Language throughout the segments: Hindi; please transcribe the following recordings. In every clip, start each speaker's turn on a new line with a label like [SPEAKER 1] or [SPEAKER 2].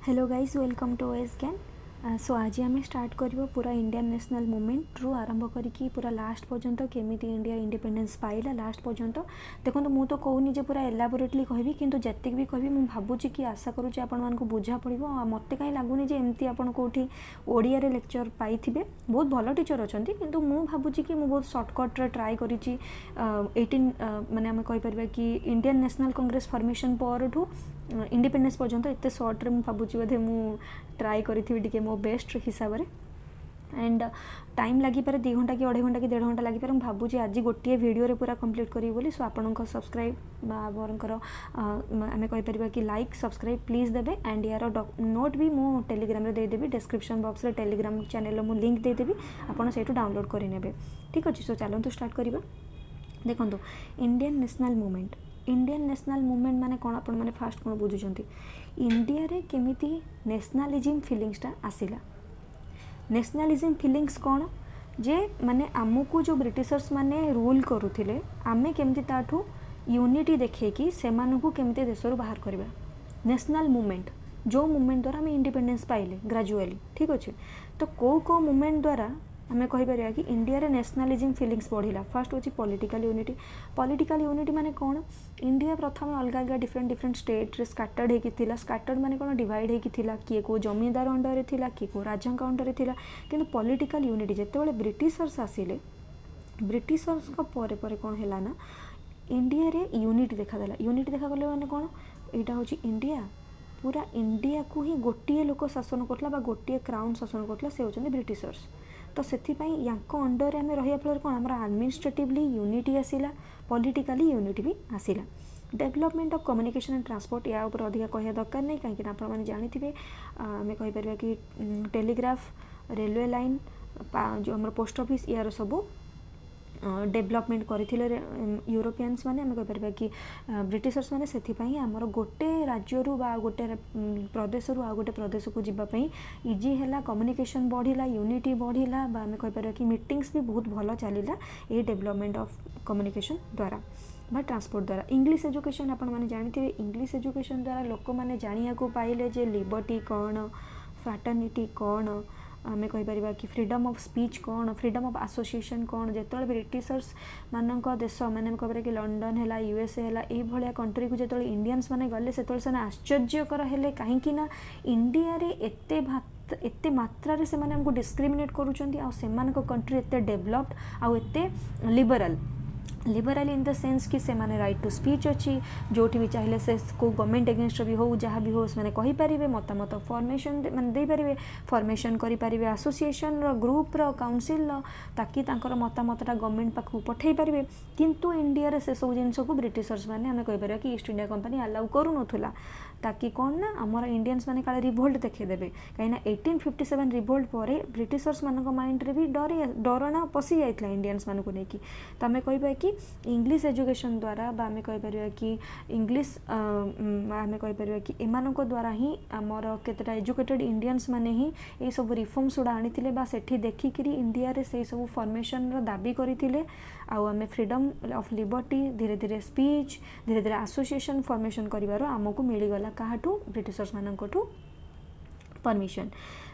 [SPEAKER 1] Hello guys welcome to OS can. So आज आम स्टार्ट कर पूरा इंडियन नेशनल मूवमेंट रू आरंभ करी पूरा लास्ट पर्यंत केमी इंडिया इंडिपेंडेंस पाइला लास्ट पर्यंत देखो मु तो कहूनी जे पूरा एलाबोरेटली कहबी किंतु जतिक भी कहबी मु भावुची कि आशा करूँ आपण मानक बुझा पड़ो मत कहीं लगुनि जे एमती आपण कौटी ओडिया रे लेक्चर पाई बहुत भल टीचर अच्छा किंतु मु भावुची कि मु बहुत सर्टकट्रे ट्राए करी 18 माने आम कहीपर कि इंडियन नेशनल कांग्रेस फॉर्मेशन पर इंडिपेंडेंस पर्यंत एत सर्ट्रे मु भावुची बोधे मु ट्राए करी मो बेस्ट हिसाब से एंड टाइम लगी पारे 2 घंटा कि 2.5 घंटा कि 1.5 घंटा लगी पारे भावुची आज गोटे वीडियो रे पूरा कंप्लीट करी बोली। सो आपनकर सब्सक्राइब आपनकर आमे कहि परिबा कि लाइक सब्सक्राइब प्लीज देबे एंड यार नोट भी मु टेलीग्राम रे दे देबी डिस्क्रिप्शन बॉक्स रे टेलीग्राम चैनल मु लिंक दे देबी आपन सेटू डाउनलोड करि नेबे। ठीक अछि। सो चलंतु स्टार्ट करिबा। देखंतु इंडियन नेशनल मूवमेंट माने कोन आपण माने फास्ट कोन बुझुचंती इंडिया रे केमिति नेशनलिज्म फीलिंग्सटा आसिला। नेशनलिज्म फीलिंग्स कौन जे माने आमको जो ब्रिटिशर्स माने रूल करुथिले आमे केमती ताठू यूनिटी देखिए सेमानकु केमती देशरू बाहर करबा। नेशनल मूवमेंट जो मूवमेंट द्वारा आमे इंडिपेंडेंस पाइले ग्रेजुअली। ठीक अच्छे। तो को मूवमेंट द्वारा आमे कहि परिया कि इंडिया रे नेशनलिज्म फीलिंग्स बढ़िला। फर्स्ट होची पॉलिटिकल यूनिटी माने कौन इंडिया प्रथम अलग अलग डिफरेंट स्टेट रे स्कैटर्ड हेकी थिला। स्कैटर्ड माने कौन डिवाइड हेकी थिला किए को जमींदार अंडर रे थिला किए को राजांक अंडर रे थिला किंतु पॉलिटिकल यूनिटी जेतेबेले ब्रिटिशर्स आसिले ब्रिटिशर्स को परे परे कौन हैला ना इंडिया रे यूनिटी देखा गले माने कौन एटा होची इंडिया पूरा इंडिया को ही गोटे लोक शासन करला बा गोटे क्राउन शासन करला से होचंदी ब्रिटिशर्स। तो सेथिपाई यांको अंडर आमे रहिया फलर कोन हमरा एडमिनिस्ट्रेटिवली यूनिटी आसिला पॉलिटिकली यूनिटी भी आसिला। Development of communication and transport या ऊपर अधिक कहया दरकार नहीं कहीं आप जानी आमे कहि परिबा कि टेलीग्राफ रेलवे लाइन जो हमर पोस्ट ऑफिस यार सब डेवलपमेंट करथिले यूरोपियंस माने आमे कहि परिबा कि ब्रिटिशर्स माने सेथिपाई हमर गोटे राज्यरू बा गोटे प्रदेशरू आ गोटे प्रदेश को जीवा पई इजी हैला कम्युनिकेशन बढ़िला यूनिटी बढ़िला बा आमे कहि परिबा कि मीटिंग्स भी बहुत भलो चलिला ए डेवलपमेंट ऑफ कम्युनिकेशन द्वारा बा ट्रांसपोर्ट द्वारा। इंग्लिश एजुकेशन आपण माने जानिथिबे इंग्लिश एजुकेशन द्वारा लोक माने जानिया को पाइले जे लिबर्टी कौन फ्रैटर्निटी कौन आमे कहि परिबा कि फ्रीडम ऑफ स्पीच कौन फ्रीडम ऑफ एसोसिएशन कौन जेतले ब्रिटिशर्स मानक देश माने कहबरे कि लंडन हैला यूएसए हैला ए भलिया कंट्री को जेतले इंडियंस माने गले सेतले से आश्चर्यकर हेले काहे कि ना इंडिया रे एते मात्रा रे से माने हमको डिस्क्रिमिनेट करूचंती आ सेमानक कंट्री एते डेवलप्ड आ एते लिबरल इन द सेंस कि से माने राइट टू स्पीच अच्छी जोठी भी चाहिए से को गवर्नमेंट एगेंस्ट भी हो जहाँ भी हो से कहि पारिबे मतामत फॉर्मेशन माने दे पारिबे फॉर्मेशन करि पारिबे एसोसिएशन रो ग्रुप रो काउंसिल रो ताकि तांकर मतामतटा गवर्नमेंट पाखु पठेई पारिबे। किंतु इंडिया रे से सब जिंस को ब्रिटिशर्स माने हमें कहि पारिबा कि ईस्ट इंडिया कंपनी अलाउ करू नथुला ताकि कौन ना आमर इंडियंस माने काले रिवोल्ट देखै देबे कहीं 1857 रिवोल्ट पर ब्रिटिशर्स मानक माइंड रे भी डरना पसी जाइतला इंडियंस मानक नेकी। तो आमे कहबा कि इंग्लिश एजुकेशन द्वारा बा आमे कहि परिबा कि इंग्लिश आमे कहि परिबा कि एमानक द्वारा ही आमर केतेटा एजुकेटेड इंडियंस माने ही ए सब रिफॉर्म्स उडा आनिथिले बा सेठी देखि करी इंडिया रे से सब फॉर्मेशन रो दाबी करिथिले आउ आमे फ्रीडम ऑफ लिबर्टी धीरे धीरे स्पीच धीरे धीरे एसोसिएशन फॉर्मेशन करिवारो आमको मिली गला काहाठू ब्रिटिशर्स मानकठू परमिशन।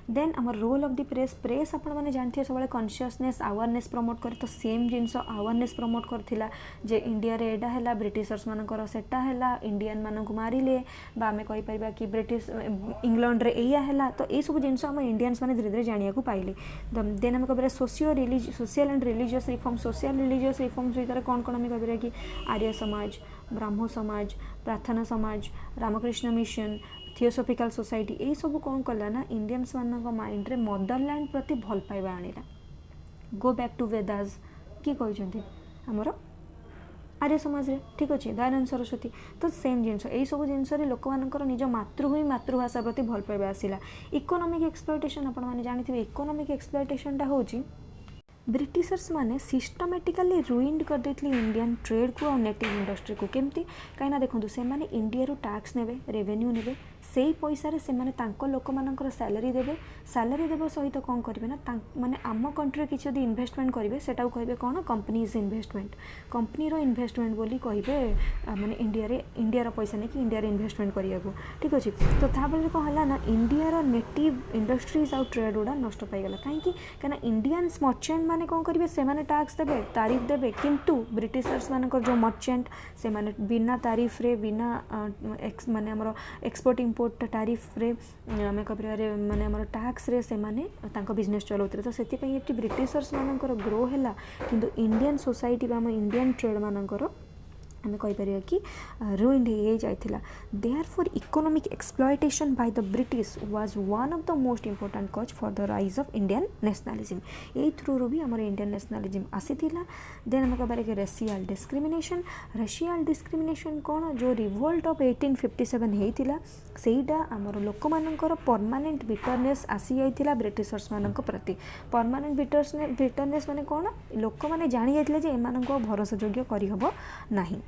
[SPEAKER 1] देन आम रोल ऑफ द प्रेस आपण मैंने जानते सब कॉन्शियसनेस अवेयरनेस प्रमोट करे तो सेम जिनस अवेयरनेस प्रमोट करथिला जे इंडिया रे एडा हैला ब्रिटिशर्स मानकर सेटा हैला इंडियन मानक मारिले बा आमे कहि परिबा कि ब्रिटिश इंग्लैंड रे एया हैला तो ए सब जिनस हम इंडियंस माने धीरे धीरे जानिया को पाइले। देन आमे कहबरे सोशल एंड रिलीजियस रिफॉर्म्स भीतर कौन कौन आमे कहबरे कि आर्य समाज ब्राह्मण समाज प्रार्थना समाज रामकृष्ण मिशन थियोसॉफिकल सोसाइटी ए सब कौन कला ना इंडियंस मानक माइंड रे मदरलैंड प्रति भल पाइबा आनिला। गो बैक टू वेदास कि कहते आमर आर्य समाज रे। ठीक अच्छे। दयानंद सरस्वती तो सेम जिनस यही सब जिनस लोक मानकर निज मातृभूमि मातृभाषा प्रति भल पाइबा आसिला। इकोनॉमिक एक्सप्लॉयटेशन आपण माने जानिथिबे इकोनॉमिक एक्सप्लॉयटेशन टा होची ब्रिटिशर्स माने सिस्टमेटिकली रुइंड कर देथली इंडियन ट्रेड को और नेटिव इंडस्ट्री को केमती कहीं देखो से माने इंडिया रू टैक्स नेबे रेवेन्यू नेबे सेई पैसा से लोक मानकर सैलरी देवे सहित कौन करेंगे ना माने आम कंट्री किसी यदि इन्वेस्टमेंट करेंगे सेटा कहे कौन कंपनीज इन्वेस्टमेंट कंपनी इन्वेस्टमेंट बोली कहे माने इंडिया पैसा नहीं कि इंडिया इन्वेस्टमेंट करने को ठीक अच्छे। तो तापर कौन है ना इंडिया नेटिव इंडस्ट्रीज आउ ट्रेड गुड़ा नष्ट पाईगला कहीं इंडियंस मर्चेंट माने कौन करेंगे से टैक्स देवे तारीफ देवे किंतु ब्रिटिशर्स मानकर जो मर्चेंट से बिना तारीफ रे बिना माने हमर एक्सपोर्ट इंपोर्ट तारीफ रे आम कह माने हमर टैक्स रे से माने तांको बिजनेस चलाउते। तो से ब्रिटिशर्स मानकर ग्रो है किंतु इंडियन सोसाइटी आम इंडियन ट्रेड मानकर आम कहीपर कि रुइंड हो जाइथिला। Therefore economic exploitation by the British was one of the most important cause for the rise of Indian nationalism. ए थ्रू भी आमर इंडियन नेशनलिज्म आसीथिला। देन आम कह कि रेशियल डिस्क्रिमिनेशन कौन जो रिवोल्ट ऑफ 1857 होता सेटा आमर लोक मानकर परमानेंट बिटरनेस आसी जाइथिला ब्रिटिशर्स मानक प्रति। परमानेंट बिटरनेस माने कौन लोक मैंने जानी जाइथिले जे एमानंको भरोसा योग्य करहब नाही।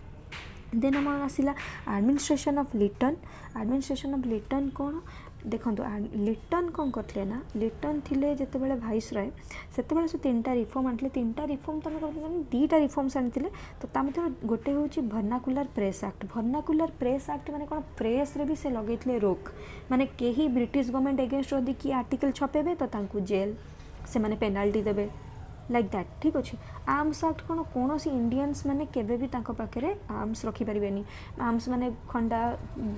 [SPEAKER 1] देन आम आसला एडमिनिस्ट्रेशन ऑफ लिटन कौन देखो लिटन कौन करते ना लिटन थिले जितेबाला भाइस रॉय से 3टा रिफॉर्म आनी 3टा रिफॉर्म तुम कर 2टा रिफॉर्म्स आनी तो ता मध्य गोटे हूँ वर्नाकुलर प्रेस एक्ट माने कौन प्रेस रे भी से लगे रोक माने कहीं ब्रिटिश गवर्नमेंट एगेंस्ट जदि कि आर्टिकल छपेबे तो तांकु जेल से माने पेनाल्टी देवे लाइक दैट ठीक अच्छे। आर्म्स एक्ट कौन कौन इंडियंस माने केबे भी तांको पाखे आर्म्स रखिपारे आर्म्स माने खंडा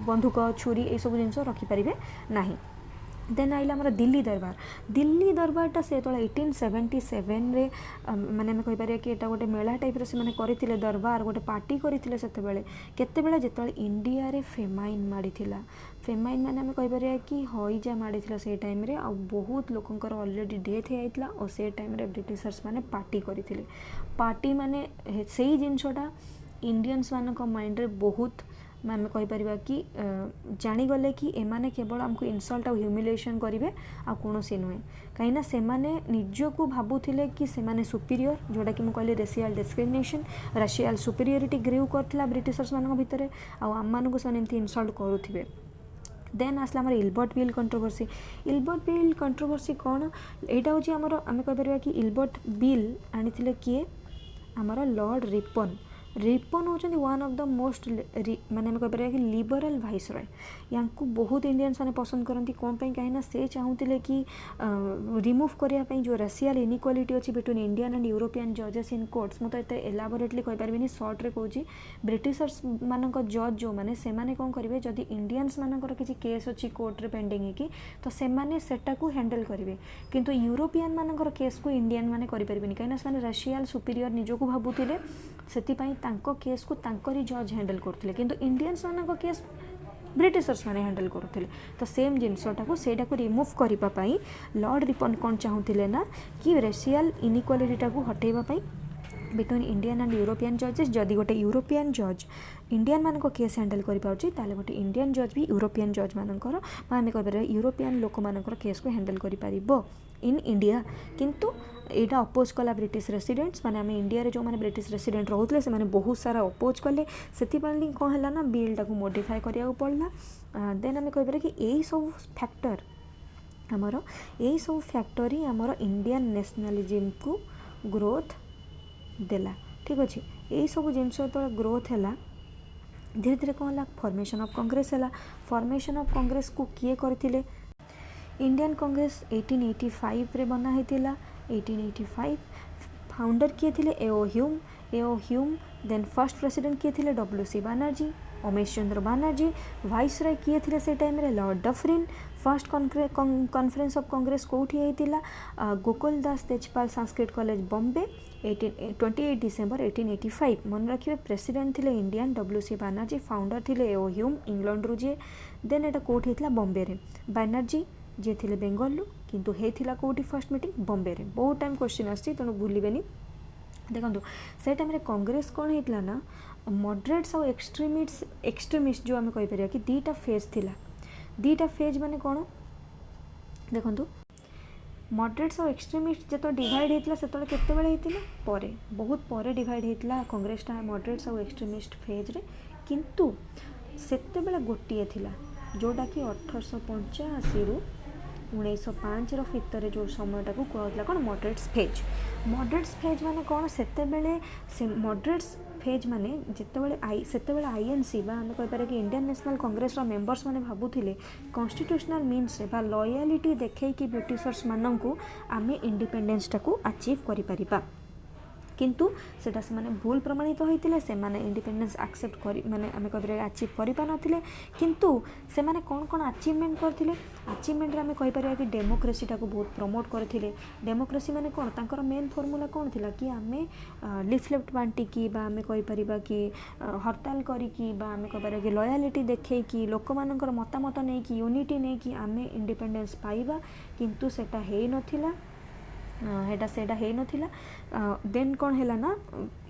[SPEAKER 1] बंदूक छुरी ये सब जिन रखिपारे ना। देन आइला आमर दिल्ली दरबारटा से 1877 रे माने आम कहीपर कि एटा गोटे मेला टाइप से माने करथिले दरबार गोटे पार्टी करथिले सेतेबेले केतेबेले जेतेबेले इंडिया रे फेमाइन माड़ीथिला फेमाइन माने आम कहीपर कि हईजा माड़ीथिला से टाइम रे आ बहुत लोकंकर ऑलरेडी डेथ होइतला और से टाइम रे ब्रिटिशर्स माने पार्टी करथिले पार्टी माने सेही जिनसटा इंडियंस मानक माइंड रे बहुत आम कहीपर कि जानीगले कि एमाने केवल आमको इनसल्ट आ ह्यूमिलेशन करेंगे आ कौन सी नुहे कहीं से निजको भावुले कि से सुपीरियर जोटा कि मुझे रेशियल डिस्क्रिमिनेशन रेशियल सुपीरियरिटी ग्रीव करथिला ब्रिटिशर्स मान भितर आम मानक से इनसल्ट करुवे। देन आसला आम इलबर्ट बिल कंट्रोवर्सी कौन यहाँ हूँ आमर आम कहीपर कि इलबर्ट बिल आनी किए आमर लॉर्ड रिपन होती वन ऑफ द मोस्ट माने आम कहीपर कि लिबरल वाइसरॉय या बहुत इंडियंस मैंने पसंद करती कौन कहीं से चाहूले कि रिमूव करने जो रेशियल इनइक्वालिटी अच्छी बिटवीन इंडियन एंड यूरोपियन जजेस इन कोर्ट्स मुझे तो एलाबोरेटली कहीपरि सर्ट रे कहूँ ब्रिटिशर्स मानक जज जो मैंने से कौन करेंगे जदि इंडियंस मानकर किसी केस अच्छी कोर्ट रे पेंडिंग है कि तो सेटा को हैंडल करेंगे किंतु यूरोपियन मानकर केस को इंडियन माने करें कहीं रेशियल सुपीरियर निजको भावुले से केस को तांकरी जज हैंडल करते किंतु इंडियंस मानक केस ब्रिटिशर्स माने हैंडल करते। तो सेम जिनसटा को सेटा को रिमूव करने लॉर्ड रिपन कौन चाहूले ना कि रेशियल इनइक्वालिटी को हटेबाई बिटवीन इंडियन एंड यूरोपियन जजेस जदि गोटे यूरोपियन जज इंडियन मानक केस हैंडल कर गोटे इंडियन जज भी यूरोपियन जज मानकर आम कह यूरोपियन लोक मानकर केस को हैंडल कर इन इंडिया किंतु यहाँ अपोज कला ब्रिटिश रेसिडेंट्स माने आम इंडिया रे जो माने ब्रिटिश रेसिडेंट रोते से बहुत सारा अपोज कले से कौन है ना बिलटा को मॉडिफाई करा पड़ला। देन आम कहीपर कि यही सब फैक्टर आमर यही सब फैक्टर ही आमर इंडियन नेशनलिज्म को ग्रोथ देला ठीक अच्छे। यही सब जिन जो ग्रोथ है धीरे धीरे कौन है फॉर्मेशन ऑफ कांग्रेस है फॉर्मेशन ऑफ कांग्रेस को किए करथिले इंडियन कांग्रेस 1885 रे बना होता 1885 फाउंडर किए थे AO Hume then first president किए थे WC Banerjee Umesh Chandra Banerjee viceroy किए थे से टाइम रे lord Dufferin first conference of Congress कौटी होता गोकुल दास तेजपाल संस्कृत कॉलेज बॉम्बे 28 डिसेम्बर 1885 मन रखिए प्रेसिडेंट थे इंडियन WC बनर्जी फाउंडर थे एओ ह्यूम इंग्लैंड रू जी देन एटा कौटी होता बॉम्बे रे बनर्जी जे थे बेंगलू किंतु होता कौटी फर्स्ट मीटिंग बॉम्बे रे बहुत टाइम क्वेश्चन आसी तेणु भूलें देखो से टाइम कांग्रेस कौन होता ना मॉडरेट्स और एक्सट्रीमिस्ट जो आम कहीपर कि 2टा फेज थिला 2टा फेज माने कौन देखो मॉडरेट्स और एक्सट्रीमिस्ट जो डिवाइड होता से केत बहुत पर डिवाइड होता कांग्रेसटा मॉडरेट्स और एक्सट्रीमिस्ट फेज रे किंतु सेते बेले गोटे थिला जोटा कि 1885 रु 1905 भितर जो समयटा को कहला कौन मॉडरेट्स फेज। मॉडरेट्स फेज माने कौन से मॉडरेट्स फेज माने जितेबाला आईएनसी बा आम कहीपर कि इंडियन नेशनल कांग्रेस मेंबर्स माने भाबुथिले कॉन्स्टिट्यूशनल मीन्स रे बा लॉयलिटी देखै कि ब्रिटिशर्स माननकु आमे इंडिपेंडेंस टाकू अचीव करि परिबा, किंतु सेटा से माने भूल प्रमाणित होइतिले। से माने इंडिपेंडेंस एक्सेप्ट करी माने आमे कहिपर अचीव करि पा नथिले, किंतु से माने कोन कोन अचीवमेंट करथिले। अचीवमेंट रे आमे कहि परिया कि डेमोक्रेसी टाको बहुत प्रमोट करथिले। डेमोक्रेसी माने कोन तांकर मेन फॉर्मूला कोन थिला कि आमे लिफलेट बांटी की बा आमे कहि परिबा कि हड़ताल करी की बा आमे कहि परिया कि लॉयलिटी देखै कि लोक मानकर मतामत नै कि यूनिटी नै कि आमे इंडिपेंडेंस पाइबा, किंतु सेटा हेइ नथिला। सेटा हे नथिला। देन कौन है ना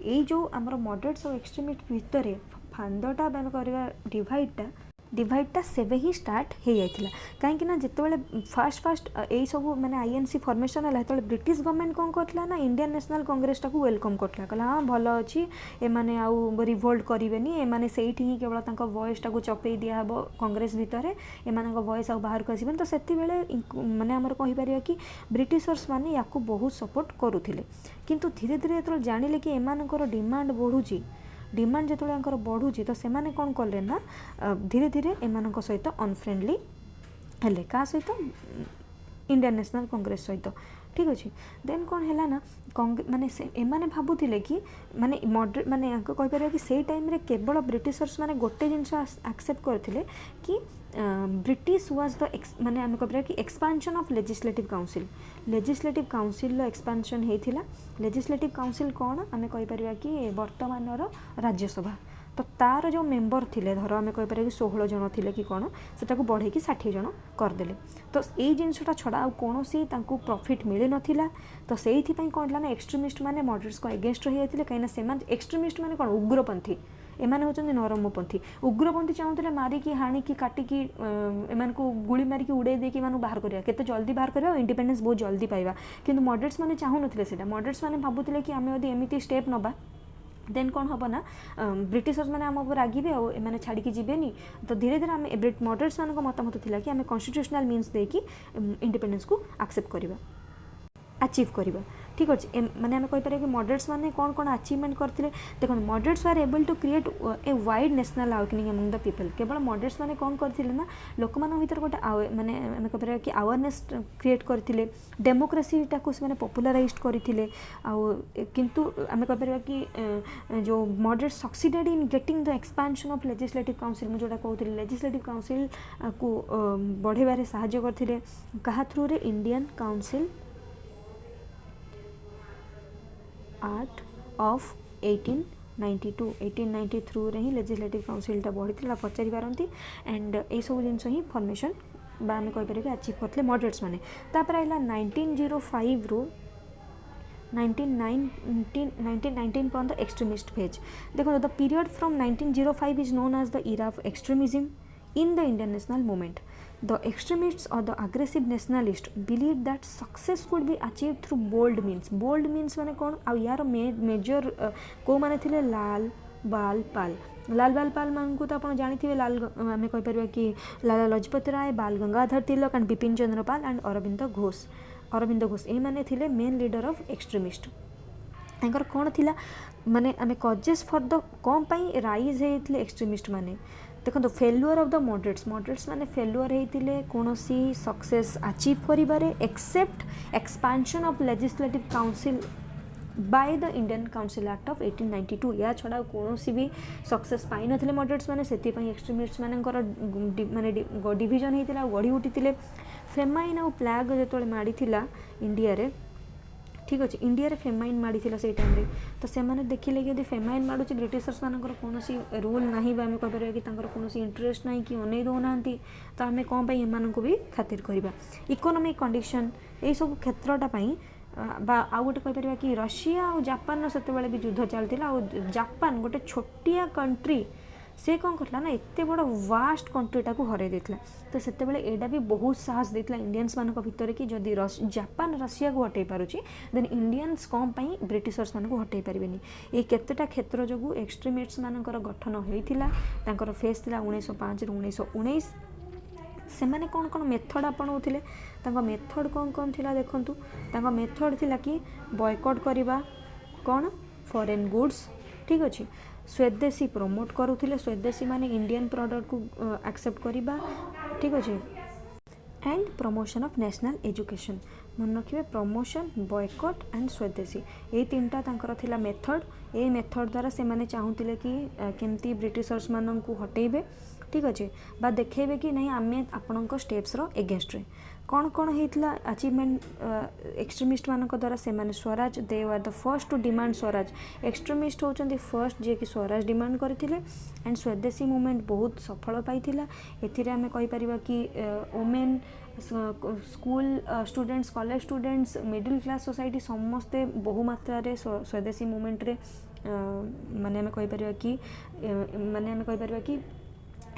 [SPEAKER 1] ये जो आमर मॉडरेट्स और एक्सट्रीमिस्ट भितर फांदटा बैन करवा डिवाइडटा सेबे ही स्टार्ट हो जाता। कहीं जिते फास्ट यही सब मैंने आईएनसी फॉर्मेशन है जो ब्रिटिश गवर्नमेंट कौन करता ना इंडियन नेशनल कांग्रेस टाक वेलकम करता, कहला हाँ भल अच्छी एमाने आउ रिवोल्ट करेनि एमाने सेठी ही केवल तांको वॉइस टाक चपे दिहब कांग्रेस भितर एमान वॉइस आउ बाहर को आसबेनि। तो से माने आमर कहि परिया कि ब्रिटिशर्स माने याकू बहुत सपोर्ट करुथिले, किंतु धीरे धीरे जो जानिले कि एमानकर डिमांड बढ़ुची, डिमांड जो बढ़ुची तो सेमाने कौन कले ना धीरे धीरे एमान सहित अनफ्रेंडली हेले क्या सहित इंडियन नेशनल कांग्रेस सहित। ठीक अच्छे। देन कौन है ना माने एमाने भाबुथिले कि माने मॉडरेट माने कहीपर कि से टाइम रे केवल ब्रिटिशर्स माने गोटे जिनस एक्सेप्ट करथिले कि ब्रिटिश वाज द माने आम कहीपर कि expansion of legislative council expansion होता। लेजिस्लेटिव काउंसिल कौन आम कहीपर कि वर्तमान राज्यसभा, तो तार जो मेंबर थिले धर आम कहीपर कि 16 जन थिले कि कौन से बढ़े 60 जन करदेले। तो यही जिनसटा छड़ा आ कौन प्रॉफिट मिल नथिला। तो से कौन ना एक्सट्रीमिस्ट माने मॉडरेट्स को एगेंस्ट रही जाते कहीं एक्सट्रीमिस्ट माने कौन उग्रपंथी एमाने होचंदी नरमपंथी। उग्रपंथी चाहूले मारिकी हाणिकी काटिकी एमान को गुली मारिकी उड़े देकी एमान बाहर करिया केते जल्दी बाहर करिया इंडिपेंडेंस बहुत जल्दी पाइबा, किंतु मॉडरेट्स माने चाहू नथिले सेटा। मॉडरेट्स माने भाबुथिले कि आमे यदि एमिति स्टेप नबा देन कौन हम ना ब्रिटिशर्स मैंने आम उपर रागिबे और एमाने छाड़ी जीवेनि। तो धीरे धीरे आम मॉडरेट्स मान मतामत थिला कि आम कॉन्स्टिट्यूशनल मीन्स देकी इंडिपेंडेंस को एक्सेप्ट करवा अचीव करवा। ठीक अच्छे। माने आम कहीपर कि मॉडरेट्स माने कौन कौन अचीवमेंट करते देखो moderates are able to create a wide national awakening among the people. केवल मॉडरेट्स माने कौन करते ना लोक मान भीतर गोटे माने आम कहीपर कि अवेयरनेस क्रिएट करते डेमोक्रेसी टाक से पॉपुलराइज करते किंतु आम कहीपर कि जो moderate succeeded in getting the expansion of legislative council मुझे कहूँ लेजिस्लेटिव काउंसिल को बढ़ेबारे साहाय्य करते क्या थ्रू रे Indian council art of 1892 through रे ही लेजिस्लेटिव काउंसिल बढ़ी पचारि पारती एंड ये सब जिन ही फॉर्मेशन बा आम कहीपर कि अचीव करते मॉडरेट्स माने। तापर आइला 1905 रु 1919 पर्यंत एक्सट्रीमिस्ट फेज। देखो the period from 1905 is known as the era of extremism in the Indian national movement. The extremists or the aggressive nationalists believed that success could be achieved through bold means. Bold means माने कौन आ यार मेजर को माने थिले लाल बाल पाल मान को तो आप जानी लाल आम कहीपर कि लाला लजपत राय, बाल गंगाधर तिलक एंड बिपिन चंद्र पाल एंड अरविंद घोष ये माने थिले मेन लीडर ऑफ एक्सट्रीमिस्ट। तांकर कौन थिला माने आम कजेस फॉर द कौन पाई राइज होते एक्सट्रीमिस्ट माने देखो फेल्युअर ऑफ द मॉडरेट्स माने फेल्युअर होते कौन सक्सेस अचीव करिबारे except expansion of legislative council by the Indian council act of 1892। या छड़ा कौन भी सक्सेस पाई नथिले मॉडरेट्स माने सेति पई एक्सट्रीमिस्ट मानकर माने डिविजन होता गढ़ी उठी। फेमाइन आ प्लाग जो माड़ी इंडिया रे ठीक अच्छे इंडिया रे फेमाइन माड़ी से टाइम रे तो से मैंने देखिले कि फेमाइन माड़ुची ब्रिटिशर्स मानकर कौन रूल ना आम कहीपर कि कौन इंटरेस्ट ना कि अनै दौना तो आम कौन एम भी खातिर करवा। इकोनॉमिक कंडीशन यही सब क्षेत्रटापी आउ गोटे कहीपर कि रशिया और जापान से भी युद्ध चलता जापान गोटे छोटिया कंट्री से कौन करला ना एत बड़ वास्ट कंट्रीटा को हर देता। तो से एटा भी बहुत साहस देता इंडियंस मान भितर कि जदि जापान रशिया को हटई पारुची देन इंडियंस कौन पाई ब्रिटिशर्स मान को हटई पारिबेनी। ये केतेटा क्षेत्र जो एक्सट्रीमिस्ट्स मानकर गठन होइथिला तांकर फेस थिला 1905 रु 1919 ସେମାନେ कौन कौन मेथड अपनाउथिले तांको मेथड कौन कौन थिला देखंतु तांको मेथड थिला कि बॉयकॉट करवा कौन फॉरेन गुड्स ठीक अच्छे स्वदेशी प्रमोट करुथिले स्वदेशी माने इंडियन प्रोडक्ट को एक्सेप्ट करवा ठीक अच्छे and promotion of national education मन रखिए प्रमोशन बॉयकॉट एंड स्वदेशी ये तीनटा तांकर थिला मेथड ए मेथड द्वारा से माने चाहूतिले कि केमती ब्रिटिशर्स मानन को हटेबे ठीक अच्छे बा देखेबे कि नहीं आमे आपणक स्टेप्स रो एगेंस्ट रे कौन कौन होता अचीवमेंट एक्सट्रीमिस्ट मान द्वारा से माने Swaraj they are the first to demand Swaraj extremist होचंदी फर्स्ट जे कि स्वराज डिमांड करथिले एंड स्वदेशी मूवमेंट बहुत सफल पाइथिला एथिरे आमे कहि परिबा कि women school students college students middle class society समस्ते बहु मात्रा रे स्वदेशी मूवमेंट रे माने आमे कहि परिबा कि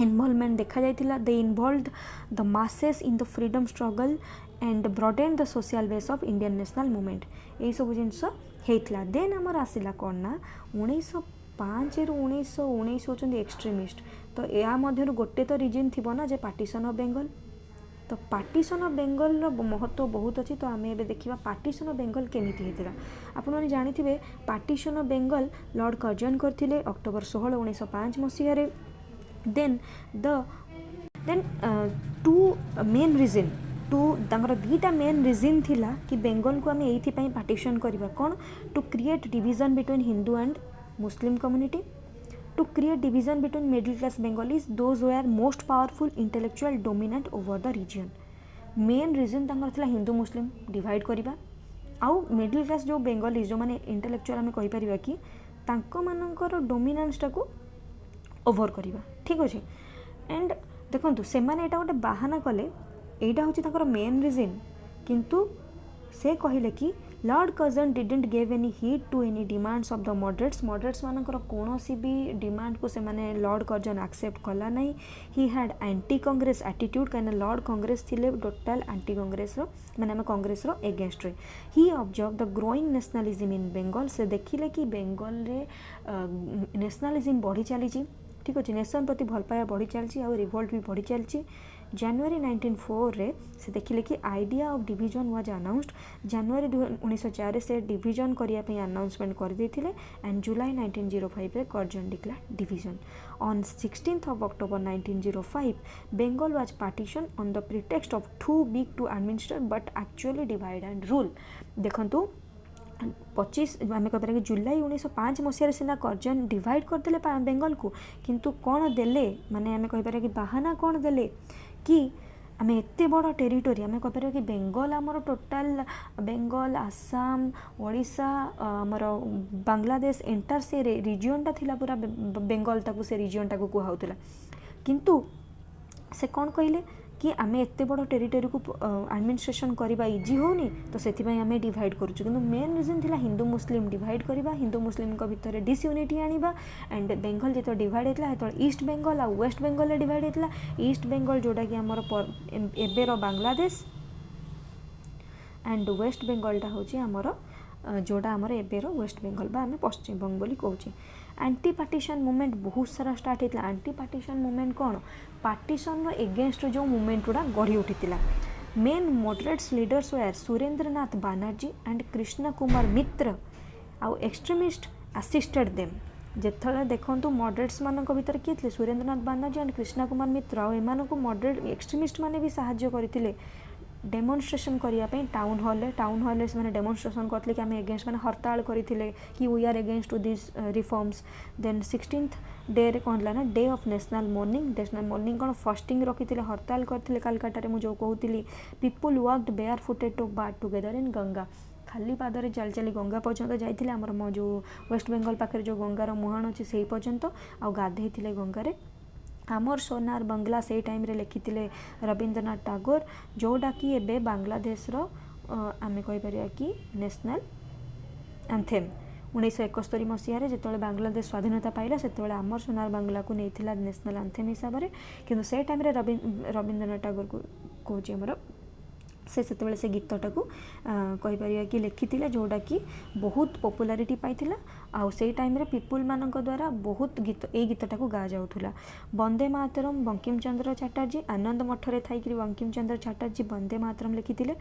[SPEAKER 1] इन्वॉल्वमेंट देखा जाइथिला they involved the masses in the freedom struggle and broaden the social base of Indian national movement यही सब जिनस होता देन आमर आसला कौन ना 1905 रु 1919 होचंदी एक्सट्रीमिस्ट तो या मध्य गोटे तो रीजन थी ना जे पार्टीशन ऑफ बेंगल तो पार्टीशन ऑफ बेंगल रो महत्व बहुत अच्छी तो आम एबे देखिबा पार्टीशन ऑफ बेंगल केमिति हेतिला आपण माने जानिथिबे partition of Bengal lord Curzon करथिले अक्टोबर 16 1905 मसीह रे then two main reason तांकर दीटा मेन रिजन थिला कि बेंगल को आमे एथि पई पार्टीशन करबा कोन to create division between Hindu and Muslim community to create division between middle class Bengalis those were most powerful intellectual dominant over the region main region तांकर थिला हिंदू मुस्लिम डिवाइड करबा आउ मिडिल क्लास जो बेंगलीज जो माने इंटेलेक्चुअल आमे कहि परिबा कि तांको मानकर डोमिनेंस टाको ओभर करवा ठीक अच्छे एंड देखो से मैंने यहाँ गोटे बाहाना कले यहाँ हूँ मेन रिजन किंतु से कहले कि Lord Curzon didn't give any heed to any demands of the moderates मानकर कौन भी डिमांड को से माने लॉर्ड कर्जन एक्सेप्ट कला नहीं he had anti Congress attitude कहीं लॉर्ड कांग्रेस थिले टोटल एंटी कांग्रेस माने आम कांग्रेस एगेंस्ट रे he observe the growing nationalism in Bengal से देखिले कि बेंगल रे नेशनलिज्म बढ़ी चली ठीक अच्छे नेशन प्रति भल पाया बढ़ी चलती और रिवोल्ट भी बढ़ी चलती जनवरी 1904 रे से देखिले कि idea of division was announced January 1904 से डिवीजन करने अनाउंसमेंट कर देथिले एंड जुलाई 1905 रे Curzon declare division on 16th of October 1905 Bengal was partition on the pretext of too big to administer but actually divide and rule देखंतु 25 आम कह जुलाई 1905 मसीह सीना कर्जन डिवाइड करदे बेंगल को किंतु कौन देले माने आम कह कि बाहाना कौन देले कि आम एते बड़ टेरिटोरी आम कह कि बेंगल आमर टोटाल बेंगल आसाम ओडिशा आमर बांग्लादेश एंटार से रिजियनटा थिला पूरा बेंगल ताकू से रिजियनटा को कहउतला किंतु से कौन कहले कि आमे एते बड़ टेरिटोरी को एडमिनिस्ट्रेशन करवा इजी होनी तो से आमे डिवाइड करूँ किंतु मेन रिजन थिला हिंदू मुस्लिम डिवाइड करवा हिंदू मुस्लिम भितर डिसयूनिटी आनिबा एंड बेंगल जो डिवाइड होता है ईस्ट बेंगल आ वेस्ट बेंगल डिवाइड होता ईस्ट बेंगल जोटा कि आमर एबेर बांग्लादेश एंड वेस्ट बेंगलटा हूँ आमर जोड़ा आमर एबेर वेस्ट बेंगल बा आमे पश्चिम बंग बोली कहूँ एंटी पार्टीशन मूवमेंट बहुत सारा स्टार्ट होता एंटी पार्टीशन मूवमेंट कौन पार्टीशन एगेंस्ट जो मूवमेंट गुड़ा गढ़ी उठी main moderates leaders were Surendranath Banerjee and Krishna Kumar Mitra आउ एक्सट्रीमिस्ट असिस्टेड देम जिते देखो मॉडरेट्स मान भर किए थे सुरेंद्रनाथ बानर्जी एंड कृष्ण कुमार मित्र आम मॉडरेट एक्सट्रीमिस्ट माने भी साहाय्य करते डेमोन्स्ट्रेशन करने टाउन हॉल से डेमोन्स्ट्रेशन करते कि आम एगेंस्ट मैंने हड़ताल करते कि we are against to this reforms then 16th day रे कौन ना डे ऑफ नेशनल मॉर्निंग कौन फास्टिंग रखी हड़ताल करते कलकाता में जो कहती people worked barefooted to bath together in Ganga खाली पादरे चल चली गंगा पर्यंत जाइए आमर जो वेस्ट बेंगल पाखे जो गंगार मुहाण अच्छी से पर्यंत आ गाधे गंगार आमर सोनार बंगला से टाइम रे लिखिथिले रवींद्रनाथ टागोर जोटा कि एबे बांग्लादेश रो आमे कहि परिया कि नेशनल एंथेम 1971 मसीह जो बांग्लादेश स्वाधीनता पाइला से आमर सोनार बांग्ला को नहीं नेशनल एंथेम हिसाब से किंतु से टाइम रे रवींद्रनाथ टागोर को कहूँ आमर से गीतटाକୁ कहीपर कि लिखी जोटा कि बहुत पॉपुलैरिटी पाइथिला आउ से टाइम रे पीपुल मानक द्वारा बहुत गीत ए गीतटाକୁ गा जाउथुला। वंदे मातरम बंकिम चंद्र चटर्जी आनंद मठरे थाइकरी बंकिम चंद्र चटर्जी वंदे मातरम लिखिथिले।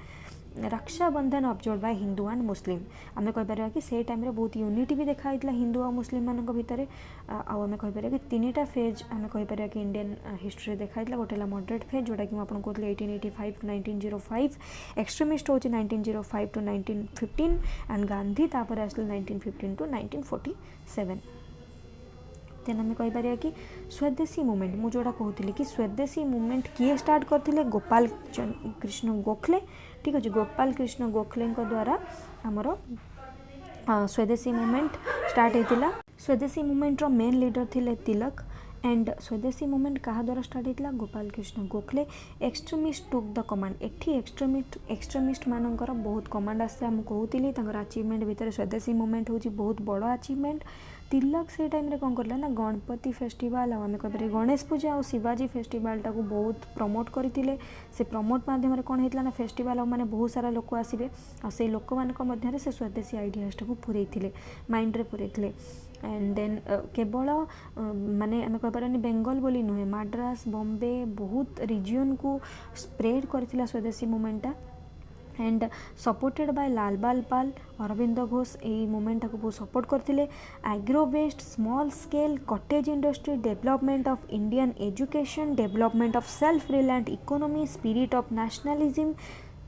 [SPEAKER 1] Rakshabandhan observe by Hindu and Muslim आम कहीपर कि से टाइम रे बहुत यूनिटी भी देखाई हिंदू और मुस्लिम मान भितर आम कहीपर कि 3टा फेज आम कहीपर कि इंडियन हिस्ट्री देखाई गोटे मॉडरेट फेज जोटा कि आपको कहते 1885 टू 1905 एक्सट्रीमिस्ट हूँ 1905 टू 1915 एंड गांधी तापर आसले 1915 टू 1947। देन आम कहीपर कि स्वदेशी मूवमेंट मु जोड़ा कहती कि स्वदेशी मूवमेंट किए स्टार्ट करते गोपाल कृष्ण गोखले। ठीक अच्छे गोपाल कृष्ण गोखले द्वारा आमर स्वदेशी मूवमेंट स्टार्ट होता। स्वदेशी मूवमेंट रो मेन लीडर थिले तिलक एंड स्वदेशी मूवमेंट क्या द्वारा स्टार्ट होता Gopal Krishna Gokhale. Extremist took the command एठी एक्सट्रीमिस्ट मानकर बहुत कमांड आसला मुझे कहती अचिवमेंट भितर स्वदेशी मूवमेंट हूँ बहुत बड़ अचिवमेंट। तिलक से टाइम रे कौन करला ना गणपति फेस्टिवल आम कह गणेश पूजा और शिवाजी फेस्टिवल टाको बहुत प्रमोट करते से प्रमोट मध्यम कौन होता ना फेस्टिवल मैंने बहुत सारा लोक आसवे से लोक मान से स्वदेशी आइडियाज टाको पूरे माइंड रे पूरे एंड देन केवल माने आम कहीपर बेंगल बोली नुहे मद्रास बॉम्बे बहुत रिजियन को स्प्रेड करथिला स्वदेशी मूवमेंटा एंड सपोर्टेड बाय लाल बाल पाल अरविंद घोष यही मूवमेंट को बहुत सपोर्ट करते। Agro waste small scale cottage industry development of Indian education development of self reliant economy spirit of nationalism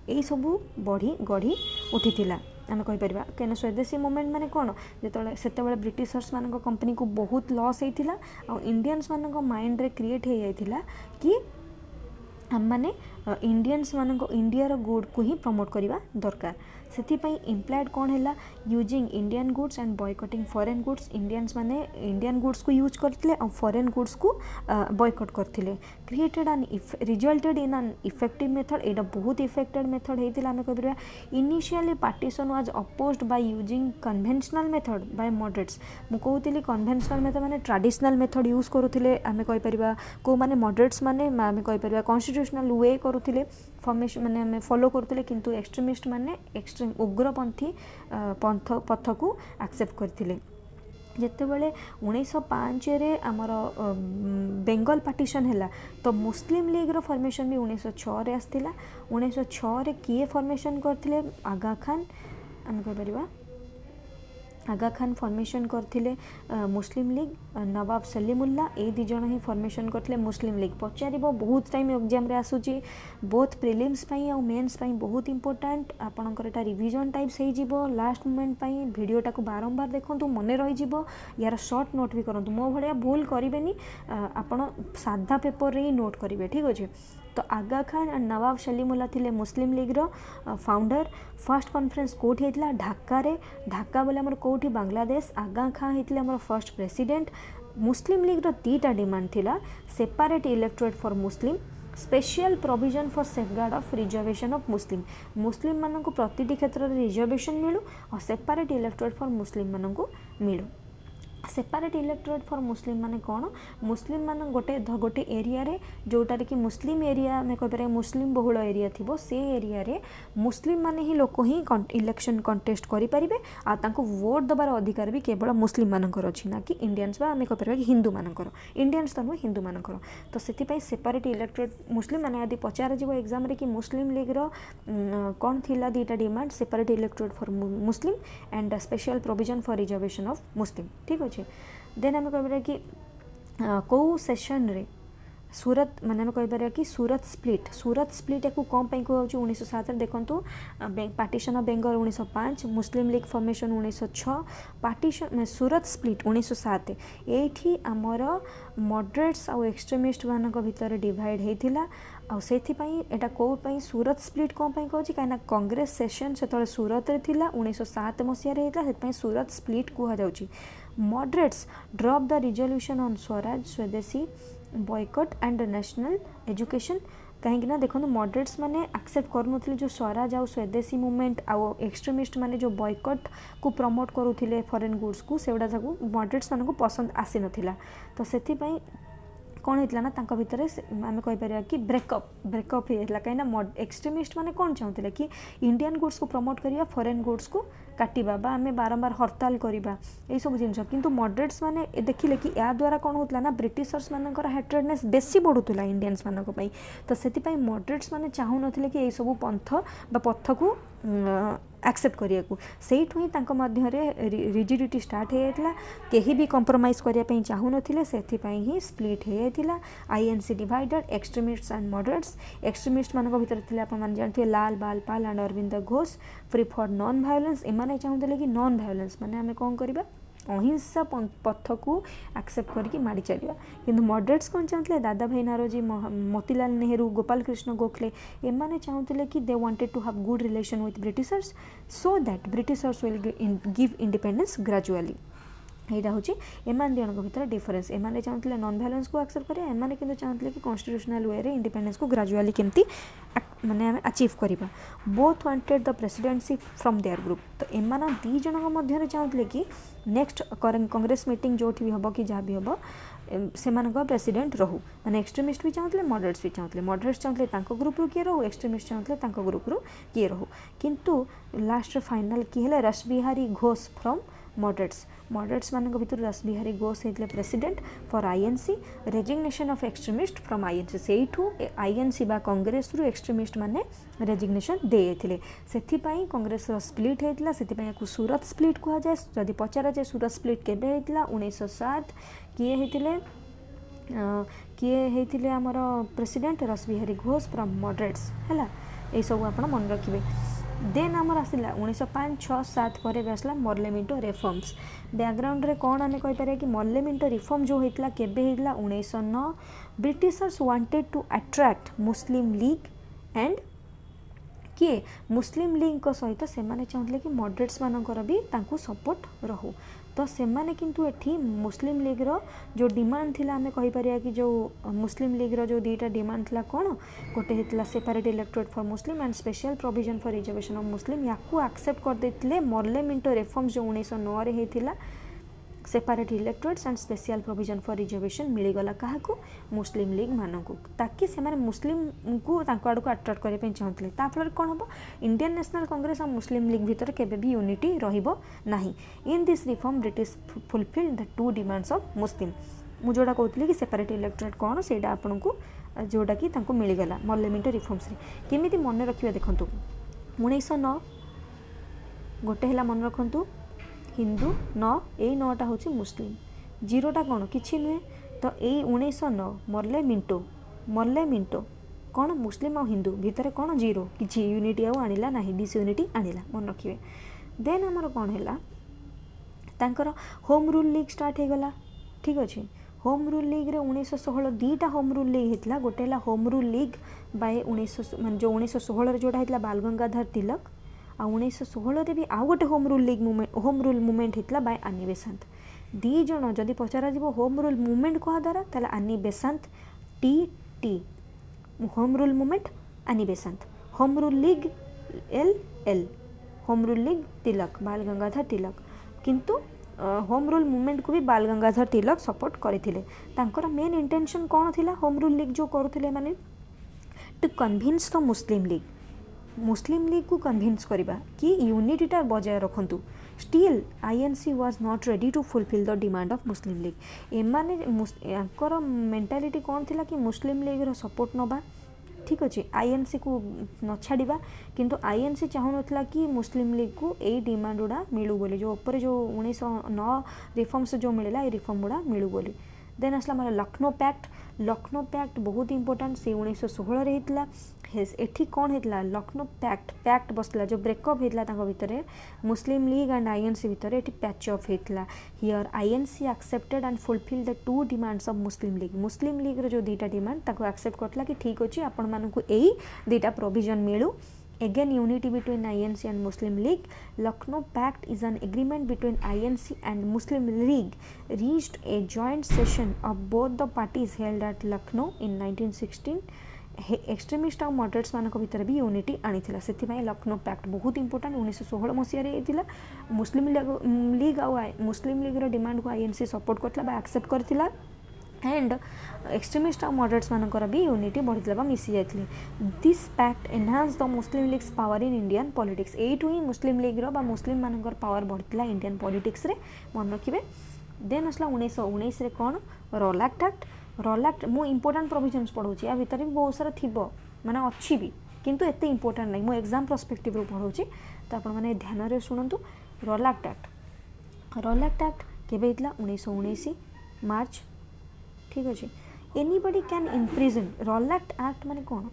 [SPEAKER 1] यही सबू बढ़ी गढ़ी उठीथिला आम कहीपर कहीं स्वदेशी मूवमेंट माने कौन जो से ब्रिटिशर्स मान कंपनी को बहुत लॉस होता आ इंडियंस मान माइंड रे क्रिएट हो जाता कि आम मैंने इंडियंस मान इंडिया गुड को ही प्रमोट करवा दरकार से इम्प्लाइड कौन है using Indian goods and boycotting foreign goods Indians माने इंडियन गुड्स को यूज करते और फॉरेन गुड्स को बॉयकट करते created and resulted in an effective method एटा बहुत इफेक्टेड मेथड होता आम कह initially partition was opposed by using conventional method by moderates मु कहूली कन्वेंशनल मेथड माने ट्रेडिशनल मेथड यूज करुले आम कहीपर कौ माने मॉडरेट्स माने आम कहीपर कॉन्स्टिट्यूशनल वे करुले फॉर्मेशन माने आम फॉलो करुले किंतु एक्सट्रीमिस्ट माने एक्सट्रीम उग्रपंथी पथ को एक्सेप्ट करथिले। जितेबाला 1905 रे आमर बेंगल पार्टीशन है तो मुस्लिम लीग रो फॉर्मेशन भी 1906 रे आसथिला। 1906 रे किए फॉर्मेशन करथिले आगा खान आम कह आगा खान फॉर्मेशन करथिले मुस्लिम लीग नवाब सलीमुल्ला ए दी जण ही फॉर्मेशन करथिले मुस्लिम लीग पचार बहुत टाइम एग्जाम रे आसुची बोथ प्रिलिम्स पई और मेंस पई बहुत इंपोर्टेंट आपणकर एटा रिवीजन टाइप्स हो जिवो लास्ट मोमेंट पई वीडियोटा को बारंबार देखंतु मने रही जिवो यार शॉर्ट नोट भी करंतु मो भलिया भूल करिवेनी आपण सादा पेपर रे ही नोट करिवे ठीक अछि। तो आगा खान एंड नवाब सलीमुल्ला थिले मुस्लिम लीग रो फाउंडर। फर्स्ट कॉन्फ्रेंस कोठी हेतला ढाका रे ढाका बोले हमर कोठी बांग्लादेश आगा खान हेतले हमर फर्स्ट प्रेसिडेंट। मुस्लिम लीग रो 3टा डिमांड थिला separate electorate for Muslim special provision for safeguard of reservation of Muslim Muslim मान को प्रतिटी क्षेत्र में रिजर्वेशन मिलू और सेपरेट इलेक्टोरेट फॉर मुस्लिम मान को मिलू। सेपरेट इलेक्टोरेट फॉर मुस्लिम माने कौन मुस्लिम मान गोटे एरिया रे जोटार कि मुस्लिम एरिया में कह मुस्लिम बहुल एरिया थी से एरिया रे मुस्लिम माने ही लोक ही इलेक्शन कंटेस्ट करें आ वोट दबार अधिकार भी केवल मुस्लिम मानकर अच्छी ना कि इंडियंस आम कह कि हिंदू मानकर इंडियंस तो नुहे हिंदू मानकर तो से सेपरेट इलेक्टोरेट मुस्लिम माने यदि पचार जीव एग्जाम रे कि मुस्लिम लीग रो कौन थिला 2टा demand separate electorate for Muslim and special provision for reservation of Muslim ठीक अच्छे। देन आम कह कि कौ सेशन रे सूरत माने आम कह कि सूरत स्प्लिट या कौन पे कहूँ 1907 देखो partition of Bengal 1905 Muslim league formation 1906 partition Surat split 1907 ये आमर मॉडरेट्स और एक्सट्रीमिस्ट मान भीतर डिवाइड होता आ से एटा कौन सूरत स्प्लिट कौन कहूँ कहीं कांग्रेस सेशन से सूरत रे थिला 1907 मसीह होता सूरत स्प्लिट कहुच्छी। Moderates drop the resolution on Swaraj Swadeshi boycott and national education कहीं देखो मॉडरेट्स माने एक्सेप्ट करूँ जो स्वराज आउ स्वदेशी मूवमेंट आउ एक्सट्रीमिस्ट माने जो बॉयकट को प्रमोट करूले फॉरेन गुड्स को सेगुड़ा मॉडरेट्स मान को पसंद आसी नाला तो से कौन होता ना तांको भितर आम कहीपर कि ब्रेकअप होता कहीं एक्सट्रीमिस्ट मैंने कौन चाहते कि इंडियन गुड्स को प्रमोट करवा फॉरेन गुड्स को काटिबा बा आम बारंबार हड़ताल करवा ये सब जिन किंतु मॉडरेट्स माने देखिले कि या द्वारा कौन होता ना ब्रिटिशर्स मानकर हेट्रेडनेस बेसी बढ़ुला इंडियंस मानक पई तो सेतिपई मॉडरेट्स माने चाहू नथिले कि ये सब पंथ बा पथ को एक्सेप्ट करिया को सेठु ही तांको मध्य रिजिडिटी स्टार्ट हो जाता कहीं भी कंप्रोमाइज करने चाहू नथिले सेथिपई ही स्प्लिट हो जाता INC divided extremists and moderates extremist मान भर थे आप जानते Lal Bal Pal and Aurobindo Ghosh free for non violence एमाने चाहूले कि नॉन वायलेंस माने आम कौन करवा अहिंसा पथ को एक्सेप्ट करके माड़ी चलिया किंतु मॉडरेट्स कौन चाहते दादा भाई नारोजी मोतीलाल नेहरू गोपाल कृष्ण गोखले एमाने चाहते कि they wanted to have good relation with Britishers so that Britishers will give independence gradually यहाँ हूँ एमान जन भर डिफरेन्स एमाने चाहते नॉन वायलेंस को एक्सेप्ट करें एमाने किंतु चाहते कि कॉन्स्टिट्यूशनल वे रे इंडिपेंडेंस को ग्रेजुअली केमती माने आम अचीव करवा both wanted the presidency from there group तो एमान दी जन मध्य चाहते कि नेक्स्ट कांग्रेस मीटिंग जो भी हम कि जहाँ भी हम से प्रेसिडेंट रहू मैंने एक्सट्रीमिस्ट भी चाहते मॉडरेट्स भी चाहते मॉडरेट्स चाहते ग्रुप रू किए रहू एक्सट्रीमिस्ट चाहते ग्रुप रू किए रहू किंतु लास्ट फाइनल किए रासबिहारी घोष फ्रॉम मॉडरेट्स मान भर रासबिहारी घोष होते president for INC resignation of extremist from INC से आईएनसी बा कांग्रेस रु एक्सट्रीमिस्ट माने रेजिग्नेशन देते से कांग्रेस स्प्लिट होता से सूरत स्प्लिट कह जाए जदि पचार जाए सूरत स्प्लिट केबे होता 1907 किए होते आमर president Rashbehari Ghosh from moderates है ये सब आप मन रखिए देन आमर आसला 1905, 6, 7 पर आसला मॉर्लेमिंटो रिफॉर्म्स बैकग्राउंड रे कौन आने कहीपर कि मॉर्लेमिंटो रिफॉर्म जो होता केबे होता 1909 Britishers wanted to attract Muslim League and किए मुस्लिम लीग सहित से चाहते कि मॉडरेट्स मानकर भी सपोर्ट रहू तो सेमाने किंतु एठी मुस्लिम लीग रो जो डिमांड थिला आमे कहि परिया कि जो मुस्लिम लीग रो जो दीटा डिमांड थिला कोन गोटे हेतला separate electorate for Muslim and special provision for reservation of Muslim याकू एक्सेप्ट कर देथिले मॉर्लेमिंटो रिफॉर्म्स जो 1909 रे हेथिला separate electorates and special provision for reservation मिलीगला काहाकू मुस्लिम लीग मानकू ताकि से मुस्लिम को आड़ को अट्राक्ट करने चाहते ताफल कौन हम इंडियन नेशनल कांग्रेस और मुस्लिम लीग भितर केबे भी यूनिटी रहिबो नाही in this reform British fulfil the two demands of मुस्लिम मुझा कहती कि सेपरेट इलेक्टोरेट कौन से आपन को जोटा कि मिलीगला मॉर्लेमिंटो रिफॉर्म्स केमी मन रखिए देखूँ 1909 गोटे है मन रखु हिंदू 9 यही 9टा हूँ मुस्लिम जीरोटा कौन कि नुहे तो यही 1909 मॉर्लेमिंटो कौन मुस्लिम और हिंदू भितर कौन जीरो कि यूनिटी आनिला ना डिसयूनिटी आनिला मन रखिए देन आमर कौन है तांकर होम रूल लीग स्टार्ट हो गला ठीक अच्छे होम रूल लीग रे 1916 दीटा होम रूल लीग होता गोटे है होम रूल लीग बाय 19 मान जो 1916 जोड़ा होता बाल गंगाधर तिलक आ 1916 भी आउ गोटे होम रूल मूवमेंट होता बाय आनी बेसांत दी जन जदि पचरा होम रूल मूवमेंट कह द्वारा ताले आनी बेसांत टी home rule movement Annie Besant home rule league एल home rule league Tilak Bal Gangadhar तिलक किंतु होम रूल मूवमेंट को भी बाल गंगाधर तिलक सपोर्ट करते मेन इंटेंशन कौन थिला होम रूल लीग जो करुले माने to convince the Muslim league को कन्विन्स करवा कि यूनिटीटा बजाय रखु still INC was not ready to fulfil the demand of Muslim league एमाने याकर मेंटालिटी कौन थिला कि मुस्लिम लीग रो सपोर्ट नबा ठीक अच्छे आईएनसी को न छाड़ा किंतु आईएनसी चाहू ना कि मुस्लिम लीग को यही डिमांड गुड़ा मिलू बोली जो ऊपर जो 1909 रिफॉर्म्स जो मिलला ये रिफॉर्म गुड़ा मिलू बोली देन आसला हमारा लखनऊ पैक्ट बहुत इंपोर्टेंट से 1916 होता एठी कौन होता लखनऊ पैक्ट बसला जो ब्रेकअप होता भितर मुस्लिम लीग एंड आईएनसी भितर एठी पैच अफ होता here INC accepted and fulfil the two demands of Muslim league रो जो दीटा डिमांड ताको एक्सेप्ट करतला कि ठीक अच्छे आपण मानकु एई दीटा प्रोविजन मिलू again unity between INC and Muslim League. Lucknow Pact is an agreement between INC and Muslim League reached a joint session of both the parties held at Lucknow in 1916. Extremist और मॉडरेट्स मान भर भी यूनिटी आनी से लखनऊ पैक्ट बहुत इंपोर्टेंट 1916 मसीह Muslim league Muslim league demand को आईएनसी सपोर्ट करता एक्सेप्ट करता एंड एक्सट्रीमिस्ट और मॉडरेट्स मानकर भी यूनिटी बढ़ी मिसी जाते this pact enhance the Muslim league's power in Indian politics एठू ही मुस्लिम लीग्र बा मुस्लिम मानकर पावर बढ़ी इंडियन पॉलिटिक्स रे मन रखिए देन आसला 1919 रे कौन रॉलाक्ट एक्ट रॉलाक्ट मु इंपोर्टेंट प्रोविजन्स पढ़ाऊँ या भितर भी बहुत सारा थी माने अच्छी भी किंतु एते इंपोर्टेंट नहीं मुझे एग्जाम पर्सपेक्टिव रू पढ़ाऊँ तो आपण मैंने ध्यान रे शुणु रॉलाक्ट एक्ट केबे हितला 1919 मार्च ठीक अच्छे एनीबडी कैन इम्प्रिजन रॉलाक्ट एक्ट माने कौन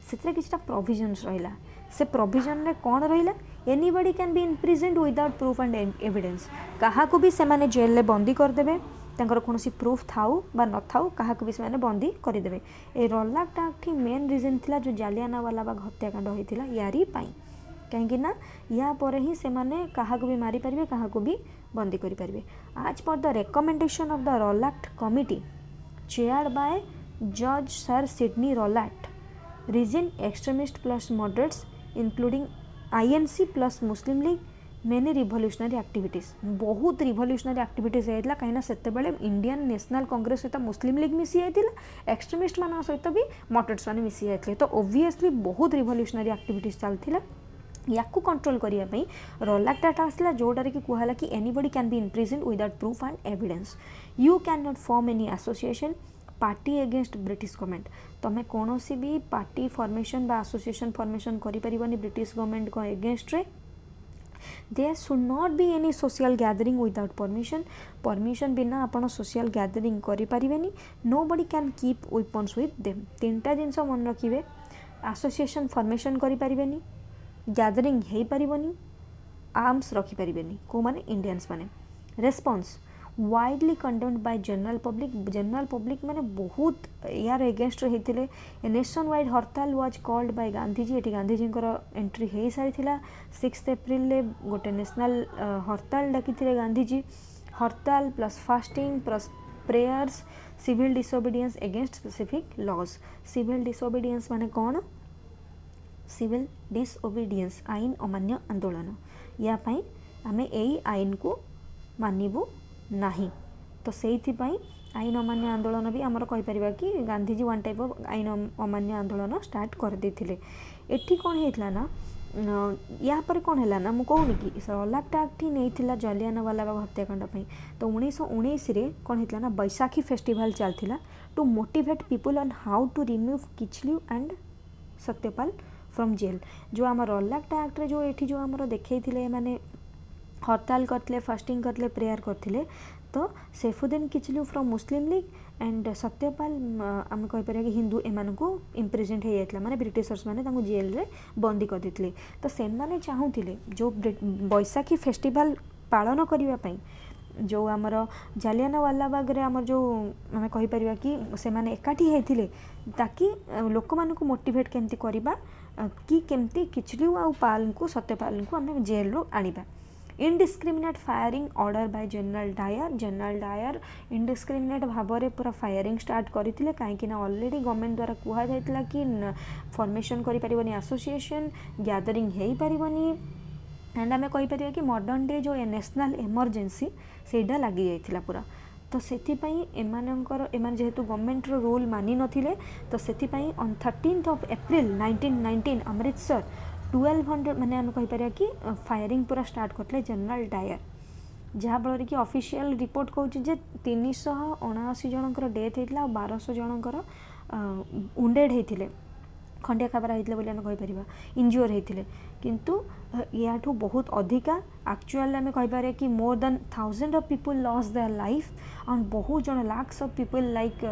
[SPEAKER 1] से किसी प्रोविजन्स रहा से प्रोविजन रे कौन रहा anybody can be imprison without proof and evidence क्या भी से जेल में बंदी करदे कौन प्रूफ थाऊ बा न थाऊ क्या भी से बंदी करदे ए रॉलाक्ट एक्ट ही मेन रिजन थिला जो जालियानवाला बाग हत्याकांड होता यारी कहीं या पर ही से क्या भी मारी पारे क्या भी बंदी करें as per the recommendation of the Rowlatt committee chaired by जज sir Sidney Rowlatt reason extremist plus moderates including INC plus Muslim league many revolutionary activities बहुत रिवोल्यूशनरी एक्टिविटीज होता कहीं से इंडियन नेशनल कांग्रेस सहित मुस्लिम लीग मिसी जाता एक्सट्रीमिस्ट मान सहित भी मॉडरेट्स मैंने मिसी जाते तो ओब्वियसली बहुत रिवोल्यूशनरी एक्टिविटीज चलता या कंट्रोल करने रॉलाक्ट एक्ट आसला जोटार कि कहला कि anybody can be imprison without proof and evidence you can not form any association party against British government तुम्हें कौन सी भी पार्टी फॉर्मेशन बा एसोसिएशन फॉर्मेशन करिपरिबनी ब्रिटिश गवर्नमेंट को एगेंस्ट रे there should not be any social gathering without permission बिना आपण सोशल गैदरिंग करिपरिबेनी nobody can keep weapons with them तीनटा जिनस मन रखिए एसोसिएशन फॉर्मेशन करिपरिबेनी गैदरिंग हो पारिबनी आर्म्स रखिपारे को माने इंडियंस माने response widely condemned bye general public माने बहुत यार एगेंस्ट होते नेशन वाइड हड़ताल वाज कॉल्ड बाय गांधीजी ये गांधीजी एंट्री हो सारी 6 एप्रिल ले गोटे नेशनल हड़ताल डाकी गांधीजी हड़ताल plus fasting plus prayers civil disobedience against specific laws civil disobedience माने कौन सिविल डिसओबीडियंस आईन अमान्य आंदोलन या पाई आमे एई आईन को मानिबू नाही तो सेइथि पाई आईन अमान्य आंदोलन भी आमर कहि परिबा कि गांधीजी वन टाइप ऑफ आईन अमान्य आंदोलन स्टार्ट कर देथिले एठी कोन हेतला ना या पर कौन है ना मुझे कहूनी कि रॉलाक्ट एक्ट ही नहीं थिला जालियानवाला बाग हत्याकांड तो 1919 रे कौन होता ना बैसाखी फेस्टिवल चलता to motivate people on how to remove Kitchlew and Satyapal from jail जो आम रॉलाक्ट एक्ट रे जो ये जो आम देखते माने हड़ताल करते फास्टिंग करते प्रेयर करते तो Saifuddin Kitchlew from Muslim League and Satyapal आम कहीपर कि हिंदू एम को इम्प्रिजेंट हो जाता माने ब्रिटिशर्स माने जेल रे बंदी कर देते तो से माने चाहूले जो बैसाखी फेस्टिवल पालन करने जो आमर जालियानवाला बाग रे आमर जो आम कहीपर कि से माने एकाठी होते ताकि लोक मानू मोटिवेट केमती करवा कि केमती किचलू आ पाल को सत्यपाल को आम जेल रू आनिबा indiscriminate firing order by general Dyer indiscriminate भाव में पूरा फायरिंग स्टार्ट करते कहीं ऑलरेडी गवर्नमेंट द्वारा कह जाता कि फॉर्मेशन करें एसोसिएशन गैदरिंग हो पारिबनी एंड आम कहीपर कि मॉडर्न डे जो नेशनल इमरजेंसी सेटा लगी जाइथिला पूरा तो से एमान जेहेतु गवर्नमेंट रूल मानि नथिले तो से on 13th of April 1919 Amritsar 1200 माने आम कहीपर कि फायरिंग पूरा स्टार्ट करते जनरल डायर जहाँ फल कि ऑफिशियल रिपोर्ट कहूँ 379 जनकर डेथ होता 1200 जनकर उंडेड होते खंडिया खाबरा होते बोली आम कहीपर इंज्योर होते किंतु या बहुत अधिका एक्चुअल आम कहीपर कि more than 1000 of people loss their life और बहुत जन लाक्स ऑफ पीपल लाइक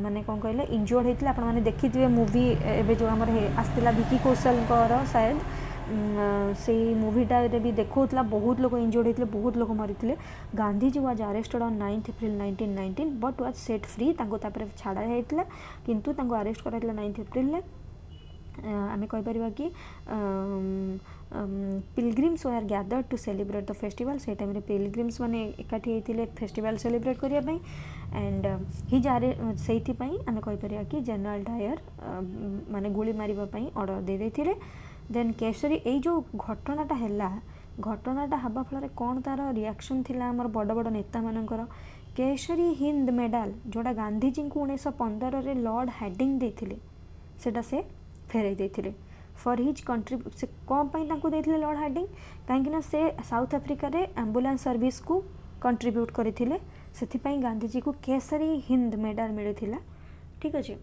[SPEAKER 1] माने कौन कहले इंज्योर्ड होते आप देखिए मूवी एवं जो आम आसला विकी कौशल शायद से मूवीटा भी देखा बहुत लोग इंज्योर्ड होते बहुत लोग मरी Gandhiji was arrested on 9th April 1919 but was set free छाड़ा जाता किंतु अरेस्ट कराइला 9th April आम कहीपर कि pilgrims were gathered to celebrate the festival से टाइम पिलग्रिम्स माने एकाठी होते फेस्टिवल सेलिब्रेट करने एंड हिज से आम कहीपर कि जनरल डायर माने गोली मारिबापी ऑर्डर दे देथिले देन केसरी ये जो घटनाटा हवा फल कौन तार रिएक्शन थिला आमर बड़ बड़ नेता मानकर केसरी हिंद मेडाल जोड़ा गांधीजी को 1915 लॉर्ड हैडिंग देथिले सेटा से फेरई देथिले फॉर हिज कंट्रीब्यूट से कौन पाई तांको देथिले लॉर्ड हैडिंग कहीं से साउथ अफ्रिका रे एम्बुलेंस सर्विस को कंट्रीब्यूट करथिले से गांधीजी को केसरी हिंद मेडाल मिलता। ठीक अच्छे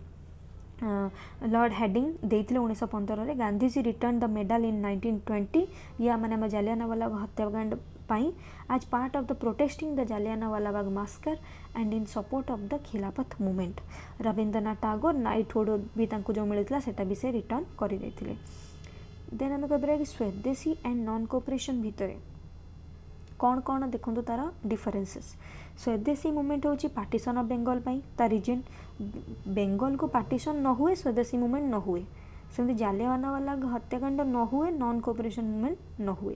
[SPEAKER 1] लॉर्ड हैडिंग देते 1915 Gandhiji return the medal in 1920 या मैंने जालियानवाला बाग हत्याकांड पाई आज part of the protesting the Jallianwala Bagh Bhaskar and in support of the खिलाफत मूवमेंट रविंद्रनाथ टागोर नाइटहुड भी जो मिलता सेटा भी से रिटर्न कर देते। देन आम कह कि स्वदेशी एंड नॉन कोऑपरेशन भितर कौन कौन देखो तार डिफरेन्सेस स्वदेशी मूवमेंट हूँ पार्टीशन ऑफ बेंगल ता रिजन बेंगल को पार्टीशन न हुए स्वदेशी मूवमेंट न हुए सेमती जालियानवाला हत्याकांड न हुए नॉन कोऑपरेशन मूवमेंट न हुए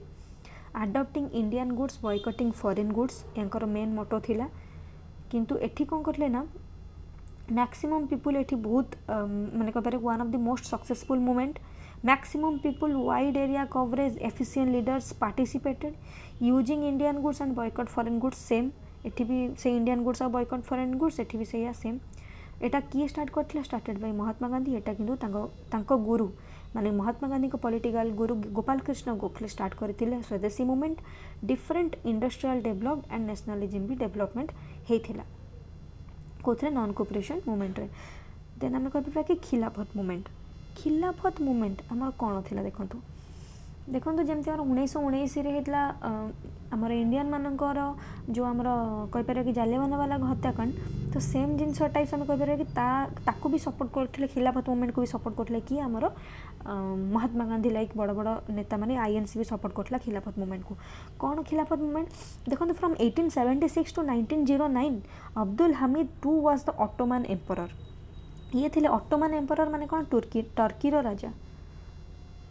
[SPEAKER 1] adopting Indian goods boycotting foreign goods यांकर मेन मोटो थिला किंतु एठी कौन करले ना मैक्सिमम पीपुल एठी बहुत माने कह one of the most successful movement maximum people wide area coverage efficient leaders participated using Indian goods and boycott foreign goods same एठी भी से इंडियन गुड्स और बॉयकॉट फॉरेन गुड्स एठी भी से सेम एटा किए start करथिला started by Mahatma Gandhi एटा किंतु तांको गुरु माने महात्मा गांधी को पॉलिटिकल गुरु गोपाल कृष्ण गोखले स्टार्ट करथिले स्वदेशी movement different industrial developed and nationalism भी डेवलपमेंट हेथिला कोथरे नॉन कोऑपरेशन मूवमेंट रे। देन हम कहबा कि खिलाफत मूवमेंट आमर कौन थिला देखंतु जमती आम 1919 होता आमर इंडियन मानकर जो आमर कहीपर कि जालियानवाला हत्याकांड तो सेम जिनस टाइप्स आम कहीपर कि ताकू भी सपोर्ट करते खिलाफत मूवमेंट को भी सपोर्ट करते कि आमर महात्मा गांधी लाइक बड़ बड़ नेता माने आईएनसी भी सपोर्ट करता खिलाफत मूवमेंट को। कौन खिलाफत मूवमेंट देखो from 1876 to 1909 Abdul Hamid two was the Ottoman emperor ये थे ऑटोमन एम्परर माने कौन टर्की राजा।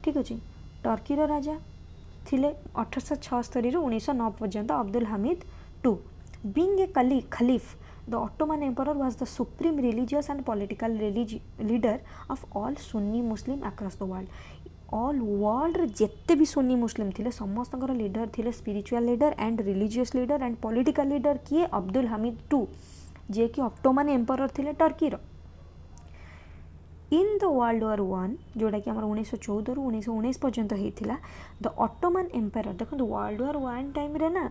[SPEAKER 1] ठीक अच्छे टर्की राजा थिले 1876 रु 1909 पर्यंत Abdul Hamid two being a khalif the Ottoman emperor was the supreme religious and political leader of all Sunni Muslim across the world all world जेते भी सुन्नी मुस्लिम थिले समस्त लीडर थिले spiritual leader and religious leader and political leader किए अब्दुल हामिद टू जे कि ऑटोमन एम्परर थिले Turkey in the world war one जोटा कि 1914 रु 1919 पर्यंत होता द ऑटोमन एम्पायर देखो वर्ल्ड वॉर वन टाइम रे ना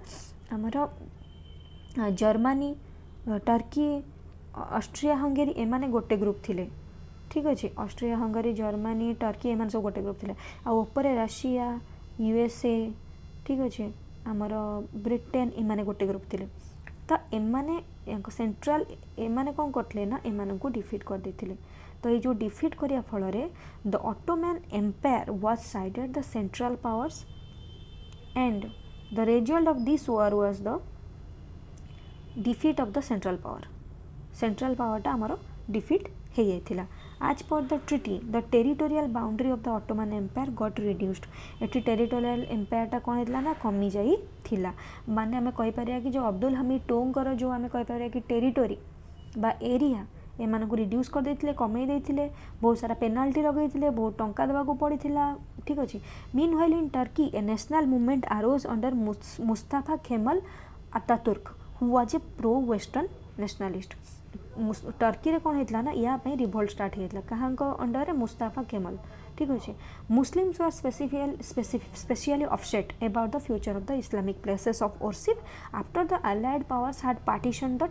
[SPEAKER 1] आमर जर्मनी टर्की ऑस्ट्रिया हंगेरी एमाने गोटे ग्रुप थिले। ठीक अच्छे ऑस्ट्रिया हंगेरी जर्मनी टर्की एमाने सब गोटे ग्रुप थिले आउे रशिया यूएसए। ठीक अच्छे आमर ब्रिटेन एमाने गोटे ग्रुप थिले तो एमाने सेंट्रल एमाने कौन करते ना एमाने को डिफिट कर देथिले तो ये जो डिफिट करिया फल the Ottoman empire was sided the central powers and the result of this war was the defeat of the central पावरटा आमर डिफिट हो जाता। As per the treaty the territorial boundary of the Ottoman empire got reduced एटी टेरिटोरियल एम्पायरटा कौन होता ना कमी जाई थिला माने आम कहीपर कि जो अब्दुल हामिद टोंकर जो आम कहीपर कि टेरिटोरी बा एरिया एमान को रिड्यूस कर देथिले कमे देथिले बहुत सारा पेनाल्टी लगेइथिले बहुत टंका देवा को पड़ीथिला। ठीक अच्छे meanwhile in Turkey a national movement arose under Mustafa Kemal Ataturk who was a pro western nationalist Turkey रे कौन होता ना या रिवोल्ट स्टार्ट होता कहाँ अंडर मुस्ताफा केमल। ठीक अच्छे Muslims were specially upset about the future of the Islamic places of worship after the allied powers had partition the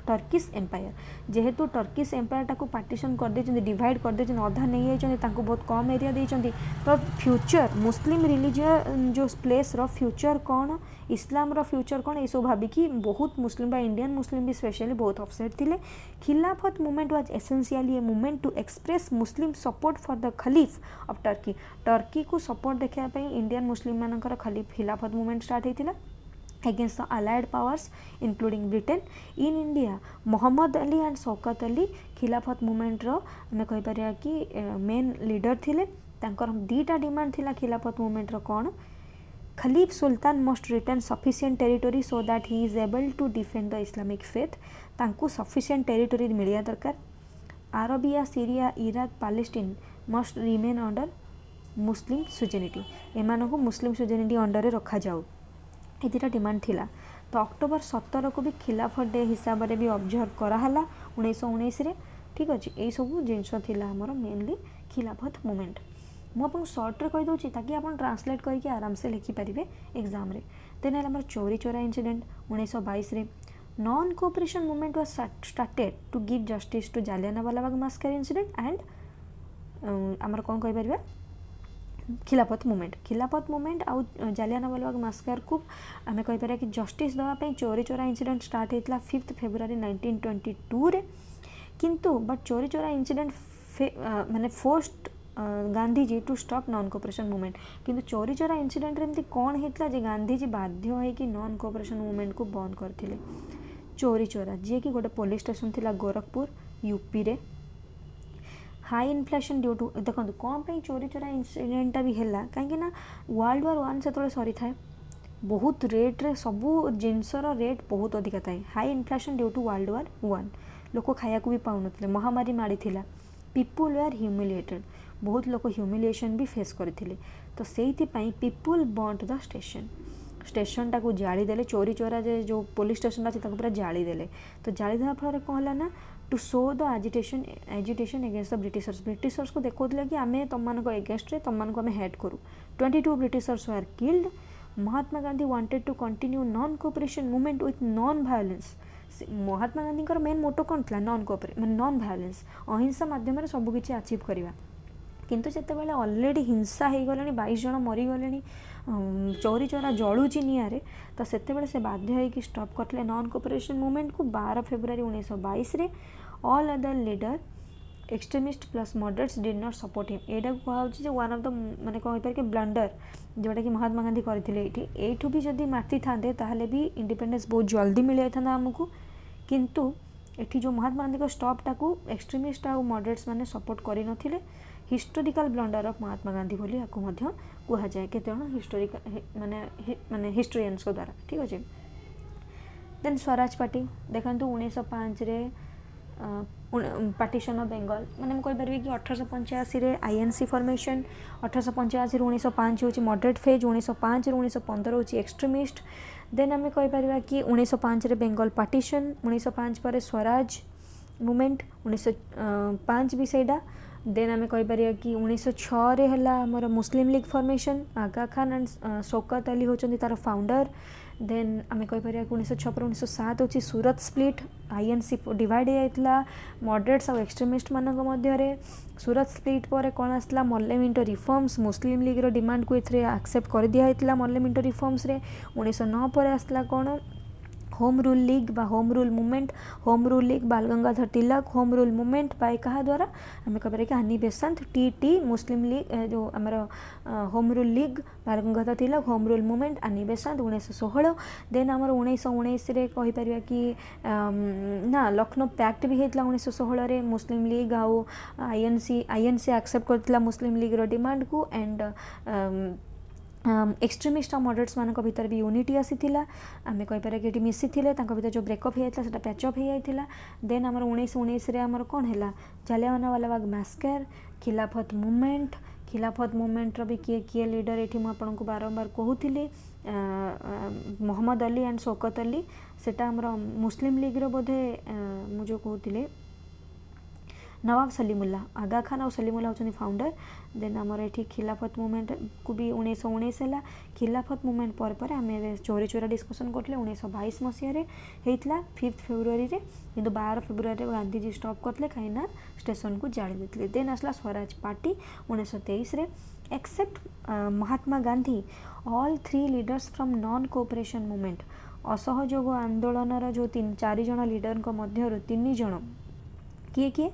[SPEAKER 1] Turkish empire जेहेतु टर्किश एम्पायर को पार्टीशन कर दे डिवाइड कर दे अधा नहीं जाती बहुत कम एरिया देते तो फ्यूचर मुस्लिम रिलीजियन जो प्लेस रो फ्यूचर कौन इस्लाम रो फ्यूचर कौन ये सब भाविकी बहुत मुस्लिम बा इंडियन मुस्लिम भी स्पेशली बहुत अपसेट थिले। Khilafat movement was essentially a movement to express Muslim support for the khalif of Turkey को सपोर्ट देखापी इंडियन मुस्लिम मानकर खिलाफत मूवमेंट स्टार्ट होता against the allied powers including Britain in India Mohammad Ali and Shaukat Ali Khilafat movement रो आम कहीपर कि मेन लीडर थिले तांकर दीटा डिमांड थिला खिलाफत मूवमेंट रो कौन खलीफ सुल्तान must return sufficient territory so that he is able to defend the Islamic faith तांकू सफिशिएंट टेरिटोरी मिलिया दरकार Arabia Syria Iraq Palestine must remain under Muslim suzerainty एमानकु मुस्लिम सुजेनिटी अंडर रखा जाऊ ये दुटा डिमांड थिला तो अक्टोबर 17 को भी खिलाफत डे हिसाब से भी ऑब्जर्व कराला 1919 रे। ठीक अच्छे यही सब जिनस आमर मेनली खिलाफत मूवमेंट। मुझे सर्ट्रे कहीदे ताकि आप ट्रांसलेट करके आराम से लिखिपारे एग्जाम रे। देन है आमर चोरी चोरा इंसिडेंट 1922 रे। Non cooperation movement was started to give justice to Jallianwala Bagh massacre incident and आमर कौन कहीपर खिलाफत मूवमेंट आउ जालियानवाला बाग मैसेकर को आम कहीपर कि जस्टिस देवाई चोरी चोरा इंसिडेंट स्टार्ट होता 5 फेब्रुआरी 1922 रे। किंतु बट चोरी चोरा इंसिडेंट माने forced Gandhiji to stop non cooperation movement. किंतु चोरी चोरा इंसिडेंट रे एमती कौन होता जे गांधीजी बाध्य होइकि नॉन कोऑपरेशन मूवमेंट को बंद करथिले। चोरी चोरा जी कि गोटे पुलिस स्टेशन थिला गोरखपुर यूपी रे। हाई इनफ्लेशन ड्यू टू देखो कौन पे चोरी चोरा इंसिडेंटा भी है कहीं वर्ल्ड वार 1 से सरी थाए बहुत रेट रे सबू जिनसर रेट बहुत अधिका थाए। High inflation due to world war 1 लोक खाया भी पाऊन महामारी माड़ी थिला। पीपुल वेआर ह्यूमिलिएटेड बहुत लोग ह्यूमिलिएशन भी फेस करथिले। तो सेइथि पई पीपुल बर्न्ट द स्टेशन टाक जाली देले। चोरी चोरा जो पुलिस स्टेशन अच्छे पूरा जाली देले। तो जाली देवा फल कौन है ना to show the agitation against the Britishers को देखते कि आम तुम एगेंस्ट तुम आम हेड करूँ। 22 Britishers were killed. Mahatma Gandhi wanted to continue non cooperation movement with non violence. Mahatma Gandhi main motto कौन था नॉन वायलेंस अहिंसा मध्यम सबकि अचीव करवा। किंतु जितेबाला अलरेडी हिंसा हो गले 22 जन मरीगले चोरी चोरा जलुची निआरे तो सेतेबेले से बाध्य होइकि स्टॉप करथिले नॉन कोऑपरेशन मूवमेंट को 12 फेब्रुआरी 1922 रे। All other leader extremist plus moderates did not support him. Etah कहउछि J one of the माने कहि पर के ब्लंडर जोटा कि महात्मा गांधी करथिले एठू भी जदी मारती थांदे ताहले भी इंडिपेंडेंस बहुत जल्दी मिल जाता हमको। किंतु एठी जो महात्मा गांधी को स्टॉप टाकू एक्सट्रीमिस्ट आ मॉडरेट्स माने सपोर्ट करि नथिले। Historical blunder of Mahatma Gandhi बोली आपको मध्य कह जाए केते हिस्टोरिकल माने हिस्टोरियंस को द्वारा। ठीक अच्छे। देन स्वराज पार्टी देखो 1905 रे पार्टीशन ऑफ बेंगल माने मुझे कहीपर कि 1885 रे आईएनसी फॉर्मेशन 1885 रू 1905 हूँ मॉडरेट फेज 1905 रू 1915 हूँ एक्सट्रीमिस्ट। देन आम कहीपर कि 1905 रे बेंगल पार्टीशन 1905 पर स्वराज मूवमेंट 1905 भी सहीटा। देन आम कहीपर कि 1906 रे हला हमर Muslim league formation Aga Khan and Shaukat Ali होचंदी तार फाउंडर। देन आम कहीपर कि 1906 पर 1907 हूँ सूरत स्प्लिट आईएनसी डिवाइड होता मॉडरेट्स और एक्सट्रीमिस्ट मानक मध्य। सूरत स्प्लिट पर कौन आसला मल्ले मिंटो रिफॉर्म्स मुस्लिम लीग रो डिमांड को एथरे एक्सेप्ट कर दिया होता मल्ले मिंटो रिफॉर्म्स रे। 1909 पर आसला कौन होम रूल लीग बा home rule movement. Home rule league बाल गंगाधर तिलक होम रूल मूवमेंट बाय क्या द्वारा आम कह कि हानि बेसंत टी मुस्लिम लीग जो आमर होम रूल लीग बाल गंगाधर तिलक होम रूल मूवमेंट आनि बेसंत 1916। देन आमर 1919 रे कहीपर कि ना लखनऊ पैक्ट भी होता 1916 रे मुस्लिम लीग आउ आईएनसी एक्सेप्ट करथिला मुस्लिम लीग रो डिमांड को एंड एक्सट्रीमिस्ट और मॉडरेट्स मान भीतर भी यूनिटी आसीथिला। आम कहीपर कि मिसी भीतर जो ब्रेकअप हो जाता पैचअप हो जाता। देन आमर 1919 रे आमर कौन है जालियानवाला बाग मैसेकर खिलाफत मूवमेंट भी किए लीडर ये मुझे बारंबार कहूली मोहम्मद अली एंड शौकत अली सेटा आमर मुस्लिम लीग रो बोधे मुझे कहूली नवाब सलीमुल्ला आगा खान और सलीमुल्ला होचंदी फाउंडर। देन आमर ये खिलाफत मूवमेंट को भी 1919 है। खिलाफत मूवमेंट पर आम चोरी चोरा डिस्कसन करते 1922 मसीह होता 5 फेब्रुआरी रे। किंतु 12 फेब्रुआरी गांधीजी स्टॉप करते कहीं स्टेशन को जाली देते। देन आसला स्वराज पार्टी 1923 रे। Except Mahatma Gandhi all 3 leaders from non cooperation movement असहयोग आंदोलन जो 4 जन लीडर मध्य 3 जन किए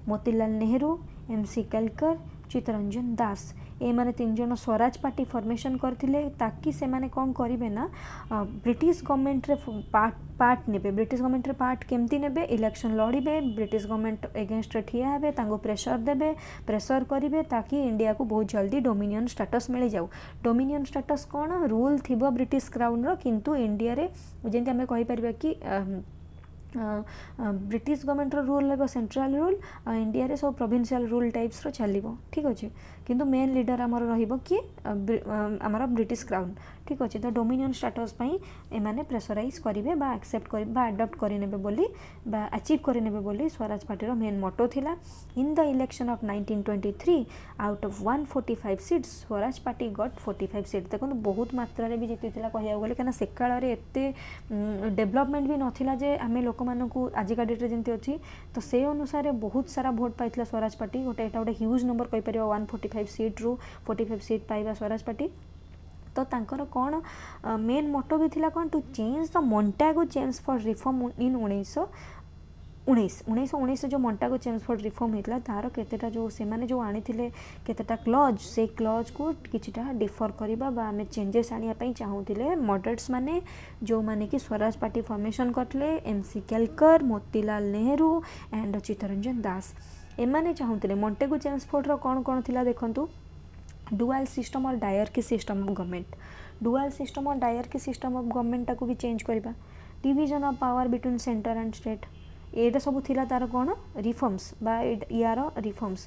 [SPEAKER 1] मोतीलाल नेहरू एमसी कलकर चित्तरंजन दास ए माने 3 जन स्वराज पार्टी फॉर्मेशन करथिले ताकि से माने कौन करिवे ना ब्रिटिश गवर्नमेंट रे पार्ट नेबे। ब्रिटिश गवर्नमेंट रे पार्ट केमती नेबे इलेक्शन लड़िबे ब्रिटिश गवर्नमेंट एगेंस्ट रे ठिया हेबे तांको प्रेशर करिवे ताकि इंडिया को बहुत जल्दी डोमिनियन स्टेटस मिल जाऊ। डोमिनियन स्टेटस कौन रूल थिबो ब्रिटिश क्राउन रो किंतु इंडिया रे जेंति हमें कहि परबे कि ब्रिटिश गवर्नमेंट रूल है सेंट्रल रूल इंडिया रे सब प्रोविंशियल रूल टाइप्स रो चलिबो ठीक अच्छे किंतु मेन लीडर आमर रहिबो कि आमर ब्रिटिश क्राउन ठीक अच्छे तो डोमिनियन स्टेटस पई एमाने प्रेशराइज करेंगे बा एक्सेप्ट कर बा अडॉप्ट करेनेबे बोली बा अचीव करेनेबे बोली स्वराज पार्टी रो मेन मोटो थिला in the election of 1923 out of 145 seats Swaraj party got 45 seat देखो बहुत मात्रा रे भी जीतिथिला कहिया गले कना से काल रे एते डेवलपमेंट भी नथिला जे आमे लोक मानकू आजिका डेट रे जेंति अछि तो से अनुसार बहुत सारा भोट पाइथिला स्वराज पार्टी गोटे एटा गोटे ह्यूज नंबर कहि परियो 145 सीट रू 45 सीट पाइबा स्वराज पार्टी तो तांकर कौन मेन मोटो भी थिला कौन to change the Montagu change for reform in 1919 जो मोंटागो चेंज फॉर रिफॉर्म होता तार केतेटा जो से माने जो आनी थिले केतेटा क्लॉज से क्लॉज को किछटा डिफर करबा बा हमें चेंजेस आनिया पई चाहूतिले मॉडरेट्स माने जो माने कि स्वराज पार्टी फॉर्मेशन करथले एमसी केलकर मोतीलाल नेहरू एंड चित्तरंजन दास एमाने चाहूतिले मोंटेगो चेंज फॉर रो कौन थिला देखंतु डुअल सिस्टम और dyarchy system of government dual system और डायरकी सिस्टम ऑफ गवर्नमेंट को भी चेंज करबा division of power between centre and state एटा सब थिला तार कौन रिफॉर्म्स बा यार reforms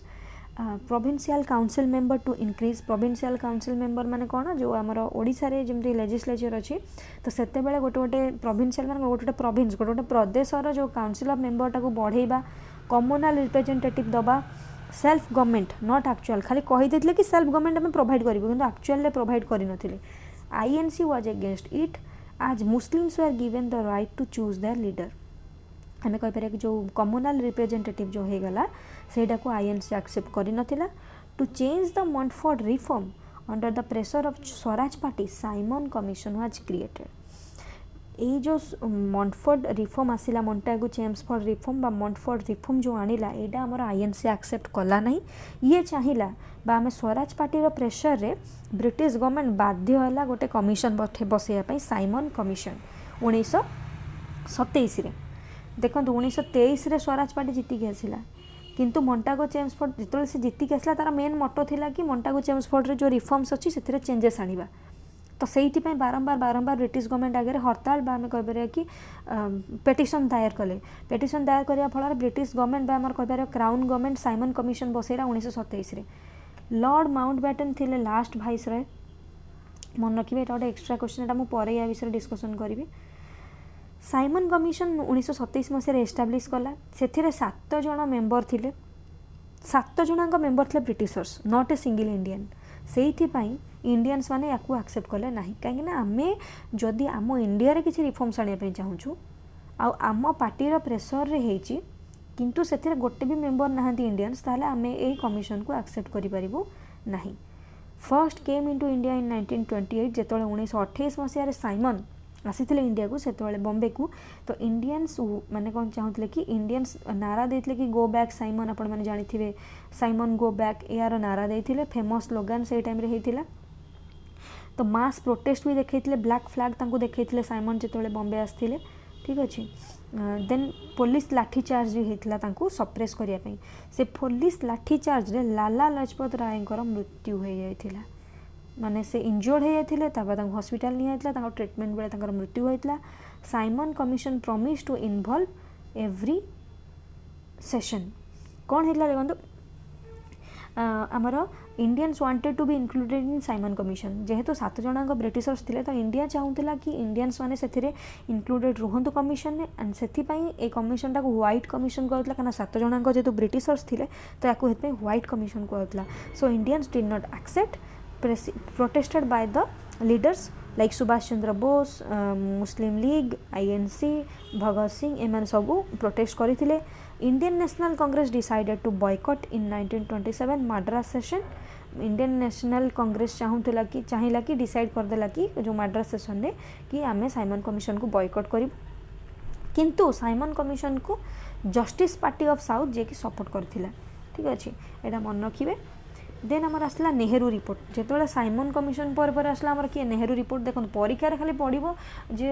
[SPEAKER 1] provincial council member to increase provincial council member माने कौन जो आमर ओडिशा रे जेमती लेजिस्लेचर अच्छी तो सेते बेले गोटे गोटे प्रोविंशियल माने गोटे गोटे प्रोविंस गोटे गोटे प्रदेशर जो काउंसिल ऑफ मेंबर टाको बढ़ेबा कम्युनल रिप्रेजेंटेटिव दबा सेल्फ गवर्नमेंट नॉट एक्चुअल खाली कही देथिले कि सेल्फ गवर्नमेंट हमें प्रोवाइड करिवो किंतु एक्चुअल प्रोवाइड करि नथिले INC was against it as Muslims were given the right to choose their leader हमें कहि पारे कि जो कम्युनल रिप्रेजेंटेटिव जो हे गला सेटा को आईएनसी एक्सेप्ट करि नथिला to change the Montford reform under the pressure of Swaraj party Simon commission was created ये जो मोंटफोर्ड रिफॉर्म आसिला मोंटागो चेम्सफोर्ड रिफॉर्म बा मोंटफोर्ड रिफॉर्म जो आनिला एटा हमर आईएनसी एक्सेप्ट कला नहीं ये चाहिला बा हमें स्वराज पार्टी रो प्रेशर रे ब्रिटिश गवर्नमेंट बाध्य होला गोटे कमिशन बसैया पई साइमन कमिशन 1927 रे देखो 1923 रे स्वराज पार्टी जीति के आसिला किंतु मोंटागो चेम्सफोर्ड जितले से जीति के आसिला तार मेन मोटो थिला कि मोंटागो चेम्सफोर्ड रे जो रिफॉर्म्स अछि सेथिरे चेंजेस आनिबा तो से बारंबार ब्रिटिश गवर्नमेंट आगे हड़ताल बा आम कह कि पेटिशन दायर कले पेटिशन दायर करने फल ब्रिटिश गवर्नमेंट बा कह क्राउन गवर्नमेंट साइमन कमिशन बसैला 1927 रे लॉर्ड माउंटबेटन थिले लास्ट भाइस रॉय मन रखिए एटा गोटे एक्स्ट्रा क्वेश्चन एटा मु परे या विषय डिस्कशन करी साइमन कमिशन 1927 मसीह एस्टाब्लीश कला से 7 जन मेंबर थिले 7 जन मेंबर थे Britishers not a single Indian से इंडियंस माने याकू एक्सेप्ट कले नहीं कहीं आमे जदि आम इंडिया रे किसी रिफॉर्म्स आने चाहूँ आम पार्टी प्रेसर रे हेची किंतु से गोटे भी मेंबर नहांती इंडियंस ताहले आमे ए कमिशन को एक्सेप्ट करि परिबो नहीं first came into India in 1928 जेतोले 1928 Masih Simon आसी इंडिया को सेतोले बॉम्बे को तो इंडियंस माने कौन चाहूले कि इंडियंस नारा देते कि गो बैक साइमन आपण माने जानी थे साइमन गो बैक यार नारा देते फेमस स्लोगान से टाइम रे हेतिला तो मास प्रोटेस्ट भी देखते ब्लैक फ्लैग तांको देखते साइमन जेतोले बॉम्बे आसते ठीक अच्छे देन पुलिस लाठीचार्ज भी होता तांको सप्रेस करने से पुलिस लाठीचार्ज रे लाला लाजपत रायंकर मृत्यु हो जाइथिला माने से इंजर्ड हो जाते हॉस्पिटल नहीं जाता ट्रीटमेंट बेले मृत्यु होता Simon Commission promise to involve every session कौन होता देखो आमर Indians wanted to be included in Simon Commission जेहेतु 7 जन ब्रिटिशर्स थे तो इंडिया चाहूला कि इंडियंस माने से इंक्लूडेड रुहतु कमिशन में एंड से ए कमिशन टाक व्हाइट कमिशन कहला कहीं 7 जन जेहेतु ब्रिटिशर्स थे तो या व्हाइट कमिशन कहला so Indians did not accept protested by the leaders like Subhash Chandra Bose, Muslim League, INC, Bhagat Singh एमान सबू प्रोटेस्ट करथिले Indian national congress decided to boycott in 1927 Madras session Indian national congress चाहूला कि चाहिला कि डिसाइड करदेला कि जो मद्रास सेशन ने कि आमे साइमन कमिशन को बॉयकॉट करी किंतु साइमन कमिशन को जस्टिस पार्टी ऑफ साउथ जे कि सपोर्ट करथिला ठीक अछि एटा मन रखिबे देन आमर आसला नेहरू रिपोर्ट जेतोले साइमन कमिशन पर आसला आमर किए नेहरू रिपोर्ट देखो परीक्षा खाली पड़ो जे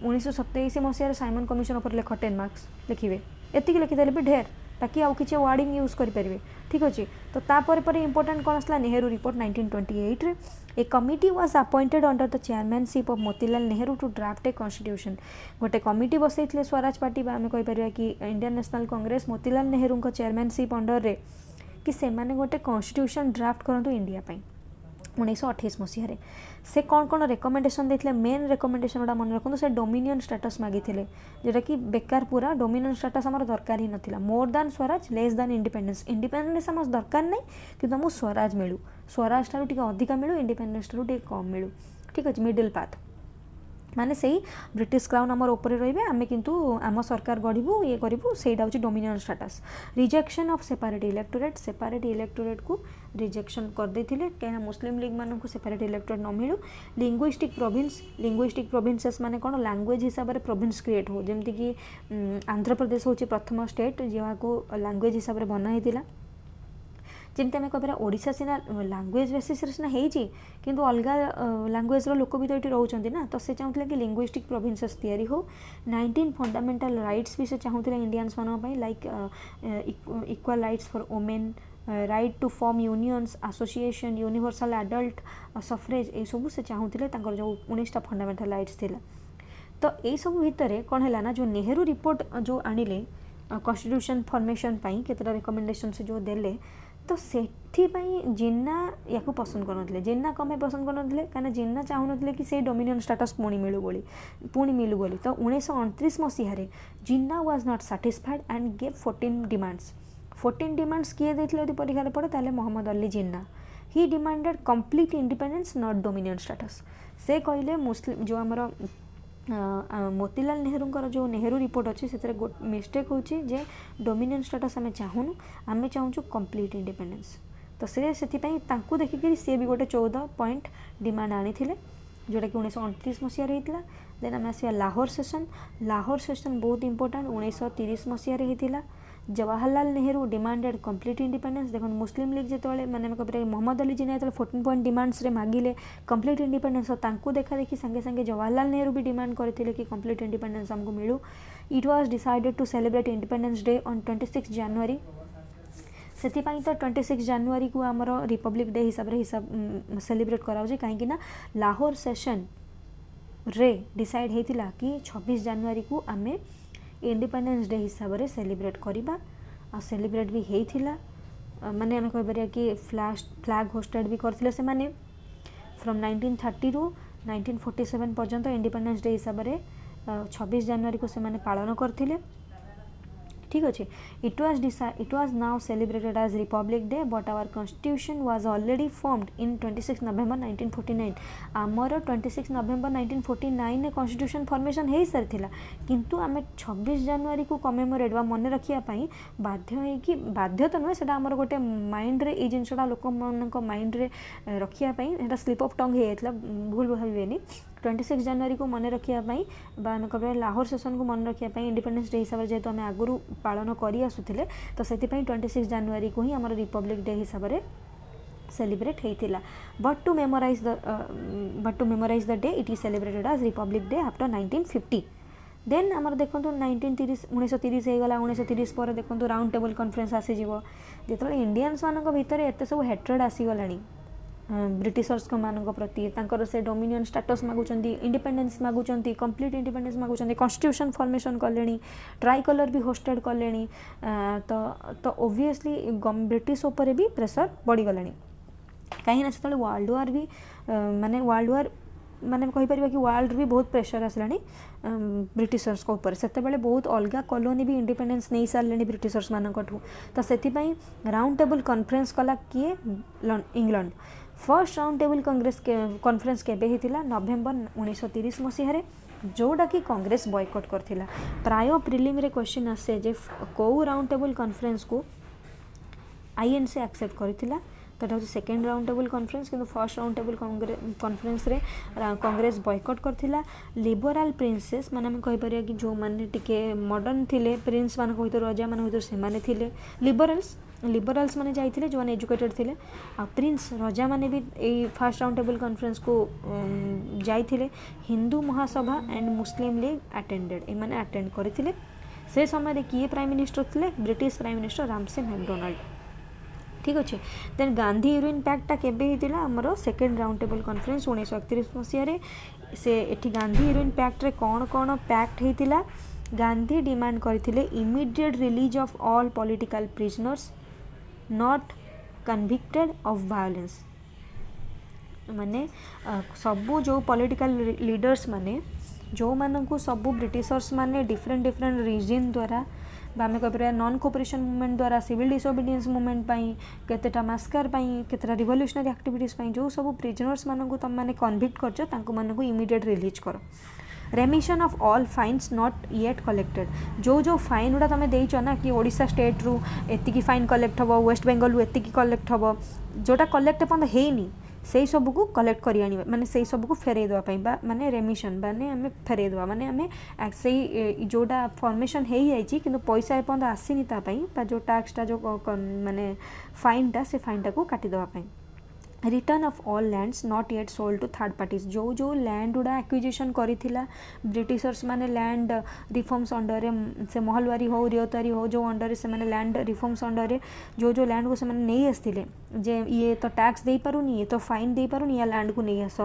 [SPEAKER 1] 1927 मसीह साइमन कमिशन पर लेख 10 मार्क्स लिखिए एतिक लिखिदेले भी ढेर बाकी आउ किसी वर्डिंग यूज करेंगे ठीक अच्छे। तो तापर इंपोर्टेंट कौन आसला नेहरू रिपोर्ट 1928 रे a committee was appointed under the chairmanship of Motilal Nehru to draft a constitution. गोटे कमिटी बसई स्वराज पार्टी आम कहीपर कि Indian national Congress Motilal Nehru chairmanship under रे कि से माने गोटे कॉन्स्टिट्यूशन ड्राफ्ट करंतु इंडिया पई 1928 मसीह से कौन कौन रेकमेंडेशन देते मेन रेकमेंडेशन गुड़ा मन रखु से डोमिनियन स्टेटस मागी जोटा कि बेकार पूरा डोमिनियन स्टेटस आम दरकार ही नाला more than Swaraj less than independence independence आम दरकार नहीं कि आमको स्वराज मिलू स्वराज ठार अधिका मिलू इंडिपेंडेंस ठार कम मिलू ठीक अच्छे मिडिल पाथ माने सही ब्रिटिश क्राउन आमर ऊपर रे आम किंतु आम सरकार गढ़ू ये करूँ सहीटा हूँ dominion status rejection of separate electorate को रिजेक्शन करदे कहीं मुस्लिम लीग मान को सेपरेट इलेक्टोरेट न मिलू लिंग्विस्टिक प्रोविंसेस माने कौन लैंग्वेज हिसाब से प्रोविंस क्रिएट हो जमती कि आंध्र प्रदेश हूँ प्रथम स्टेट जहाँ लैंग्वेज हिसाब से बनाई जमती आम कह ओडिशा सीना लैंग्वेज बेसिस सीना होती किंतु अलग लैंग्वेज लोक भी तो ये रोचे ना तो से चाहूले कि लिंग्विस्टिक प्रोविंसेस तैयारी हो 19 फंडामेंटल राइट्स भी से चाहूले इंडियंस मानी like equal rights for women right to form unions association universal adult suffrage ये सब से चाहूले जो 19टा फंडामेंटल राइट्स थिला। तो यही सब भितर कौन है ना जो नेहरू रिपोर्ट जो आनिले कॉन्स्टिट्यूशन फॉर्मेशन केतटा रिकमेंडेशन से जो देले तो सेठिपाई जिन्ना या पसंद करते जिन्ना कमें पसंद करते कहीं जिन्ना चाहून कि से डोमिनियन स्टेटस पुणी मिलू बोली तो 1929 मसीह Jinnah was not satisfied and gave 14 demands किए देते परीक्षा पड़े ताले Mohammad Ali Jinnah he demanded complete independence not dominion status से कहले मुस्लिम जो आमर मोतीलाल नेहरू जो नेहरू रिपोर्ट अच्छी से मिस्टेक होची जे डोमिनियन स्टेटस आम चाहूनु आम चाहूँ कंप्लीट इंडिपेंडेंस। तो से देखिक सी भी गोटे 14 पॉइंट डिमांड आनी जोटा कि 1929 मसीह होता। देन आम आसा लाहौर सेशन बहुत इंपोर्टेंट 1930 मसीह होता। Jawaharlal Nehru demanded complete independence देखो मुस्लिम लीग जो मैंने कह मोहम्मद अली जिन्ना जो 14 पॉइंट डिमांड्स रे मागिले कंप्लीट इंडिपेंडेंस तो देखा देखी संगे संगे जवाहरलाल नेहरू भी डिमांड करते कि कंप्लीट इंडिपेंडेंस हमको मिलू। It was decided to celebrate independence day on 26 January से तो 26 जनवरी को आमर रिपब्लिक डे हिसाब सेलिब्रेट कराऊँ कहीं लाहौर सेशन रे डिसाइड होता कि 26 जनवरी को आम इंडिपेंडेंस डे हिसाब से सेलिब्रेट करवा आ सेलिब्रेट भी होता माने आम कह कि फ्लैग होस्टेड भी करथिले से माने फ्रॉम 1930 रु 1947 पर्यंत इंडिपेंडेंस डे हिसाब से 26 जनवरी को से माने पालन करथिले ठीक अच्छे। It was now celebrated as republic day but our constitution was already formed in 26 November 1949 आमर 26 नवेम्बर 1949 ने कॉन्स्टिट्यूशन फॉर्मेशन हो सारी किंतु आम 26 जनवरी को कमेमोरेट वा मन रखापी बाध्य तो नुहे से आमर गोटे माइंड रे ये जिनसा लोक माइंड रे रखापी स्लीप ऑफ टंग होता भूल भावेनि 26 जनवरी को मन रखापी आम कह लाहौर सेशन को मन रखापी इंडिपेंडेंस डे हिसाब से जेहेतु आम आगुरी पालन कर आसुले तो से 26 जनवरी को ही आम रिपब्लिक डे हिसाब से सेलिब्रेट होता। But to memorise the day it is celebrated as republic day after 1950। Then आमर देखो 1930 होगा 1930 पर देखो राउंड टेबल कॉन्फ्रेंस आसीज जो इंडियंस मान भर एत सब हेट्रेड आसीगला ब्रिटिशर्स मान प्रति से डोमिनियन स्टेटस मागुंट इंडिपेंडेंस मागुंट कंप्लीट इंडिपेंडेंस मागुंट कॉन्स्टिट्यूशन फॉर्मेशन कले ट्राई कलर भी होस्टेड कले तो ओब्वियसली ब्रिटिश उपर भी प्रेशर बढ़ीगला कहीं से वर्ल्ड वार भी माने वर्ल्ड वार माने कहीपर कि वर्ल्ड भी बहुत प्रेशर आसला ब्रिटिशर्स को ऊपर से बहुत अलग कॉलोनी भी इंडिपेंडेंस नहीं सारे ब्रिटिशर्स मानू तो से राउंड टेबल कॉन्फ्रेंस कला किए England first round table conference केबे होता नवेम्बर 1930 मसीह जोटा कि कांग्रेस बॉयकॉट करथिला। प्राय प्रिलिम रे क्वेश्चन आसे जे को राउंड टेबल कॉन्फ्रेंस को आईएनसी एक्सेप्ट करथिला तो हूँ सेकेंड राउंड टेबल कॉन्फ्रेंस किंतु फर्स्ट राउंड टेबल कॉन्फ्रेंस रे कांग्रेस बॉयकॉट करथिला। लिबराल प्रिंसेस माने कहीपर कि जो मैंने टिके मॉडर्न थिले प्रिंस मान भर रजा मान भर से लिबराल्स माने जाइथिले जो माने एजुकेटेड थिले आ प्रिंस रजा माने भी ए फर्स्ट राउंड टेबल कॉन्फ्रेंस को जाइथिले। Hindu Mahasabha and Muslim league attended ए माने अटेंड करथिले से समय किए प्राइम मिनिस्टर थे British prime minister Ramsay McDonald. ठीक अच्छे देन गांधी यूरोइन पैक्टा केबे होता आमर सेकेंड राउंड टेबल कॉन्फ्रेंस 1931 मसीह से एठी गांधी यूरोइन पैक्ट रे कौन कौन पैक्ट होता गांधी डिमांड करथिले immediate release of all political prisoners not convicted of violence माने सबू जो पॉलिटिकल लीडर्स माने जो मानू सबू ब्रिटिशर्स माने डिफरेंट डिफरेंट रीजन द्वारा आम कह नॉन कोऑपरेशन मूवमेंट द्वारा सिविल डिसोबीडियंस मूवमेंट केतेटा मास्कर केतेटा रिवोल्यूशनरी एक्टिविटीज जो सब प्रिजनर्स मानू तुम मैंने कन्विक्ट कर इमीडिएट रिलीज कर remission of all fines not yet collected जो फाइन गुड़ा तुम देच ना कि ओडिशा स्टेट रु एतिकी फाइन कलेक्ट हम वेस्ट बेंगल रु एतिकी कलेक्ट हम जोटा कलेक्ट एपर्यंत हेनी से सब को कलेक्ट कर आने माने से सब को फेरई देवाई माने रेमिशन माने आम फेरई देवा माने आम से जोटा फॉर्मेशन हो जाइए कि पैसा एपर्यंत आसीनी जो टैक्सटा जो माने फाइनटा से फाइनटा को काटी देवाई return of all lands not yet sold to third parties जो लैंड गुड़ा एक्विजिशन करिथिला ब्रिटिशर्स माने लैंड रिफॉर्म्स अंडर से महलवारी हो रियोतारी हो जो अंडर से माने लैंड रिफॉर्म्स अंडर जो लैंड को से माने नहीं आसथिले जे ये तो टैक्स दे पारुनी ये तो फाइन दे पारुनी या लैंड को नहीं आस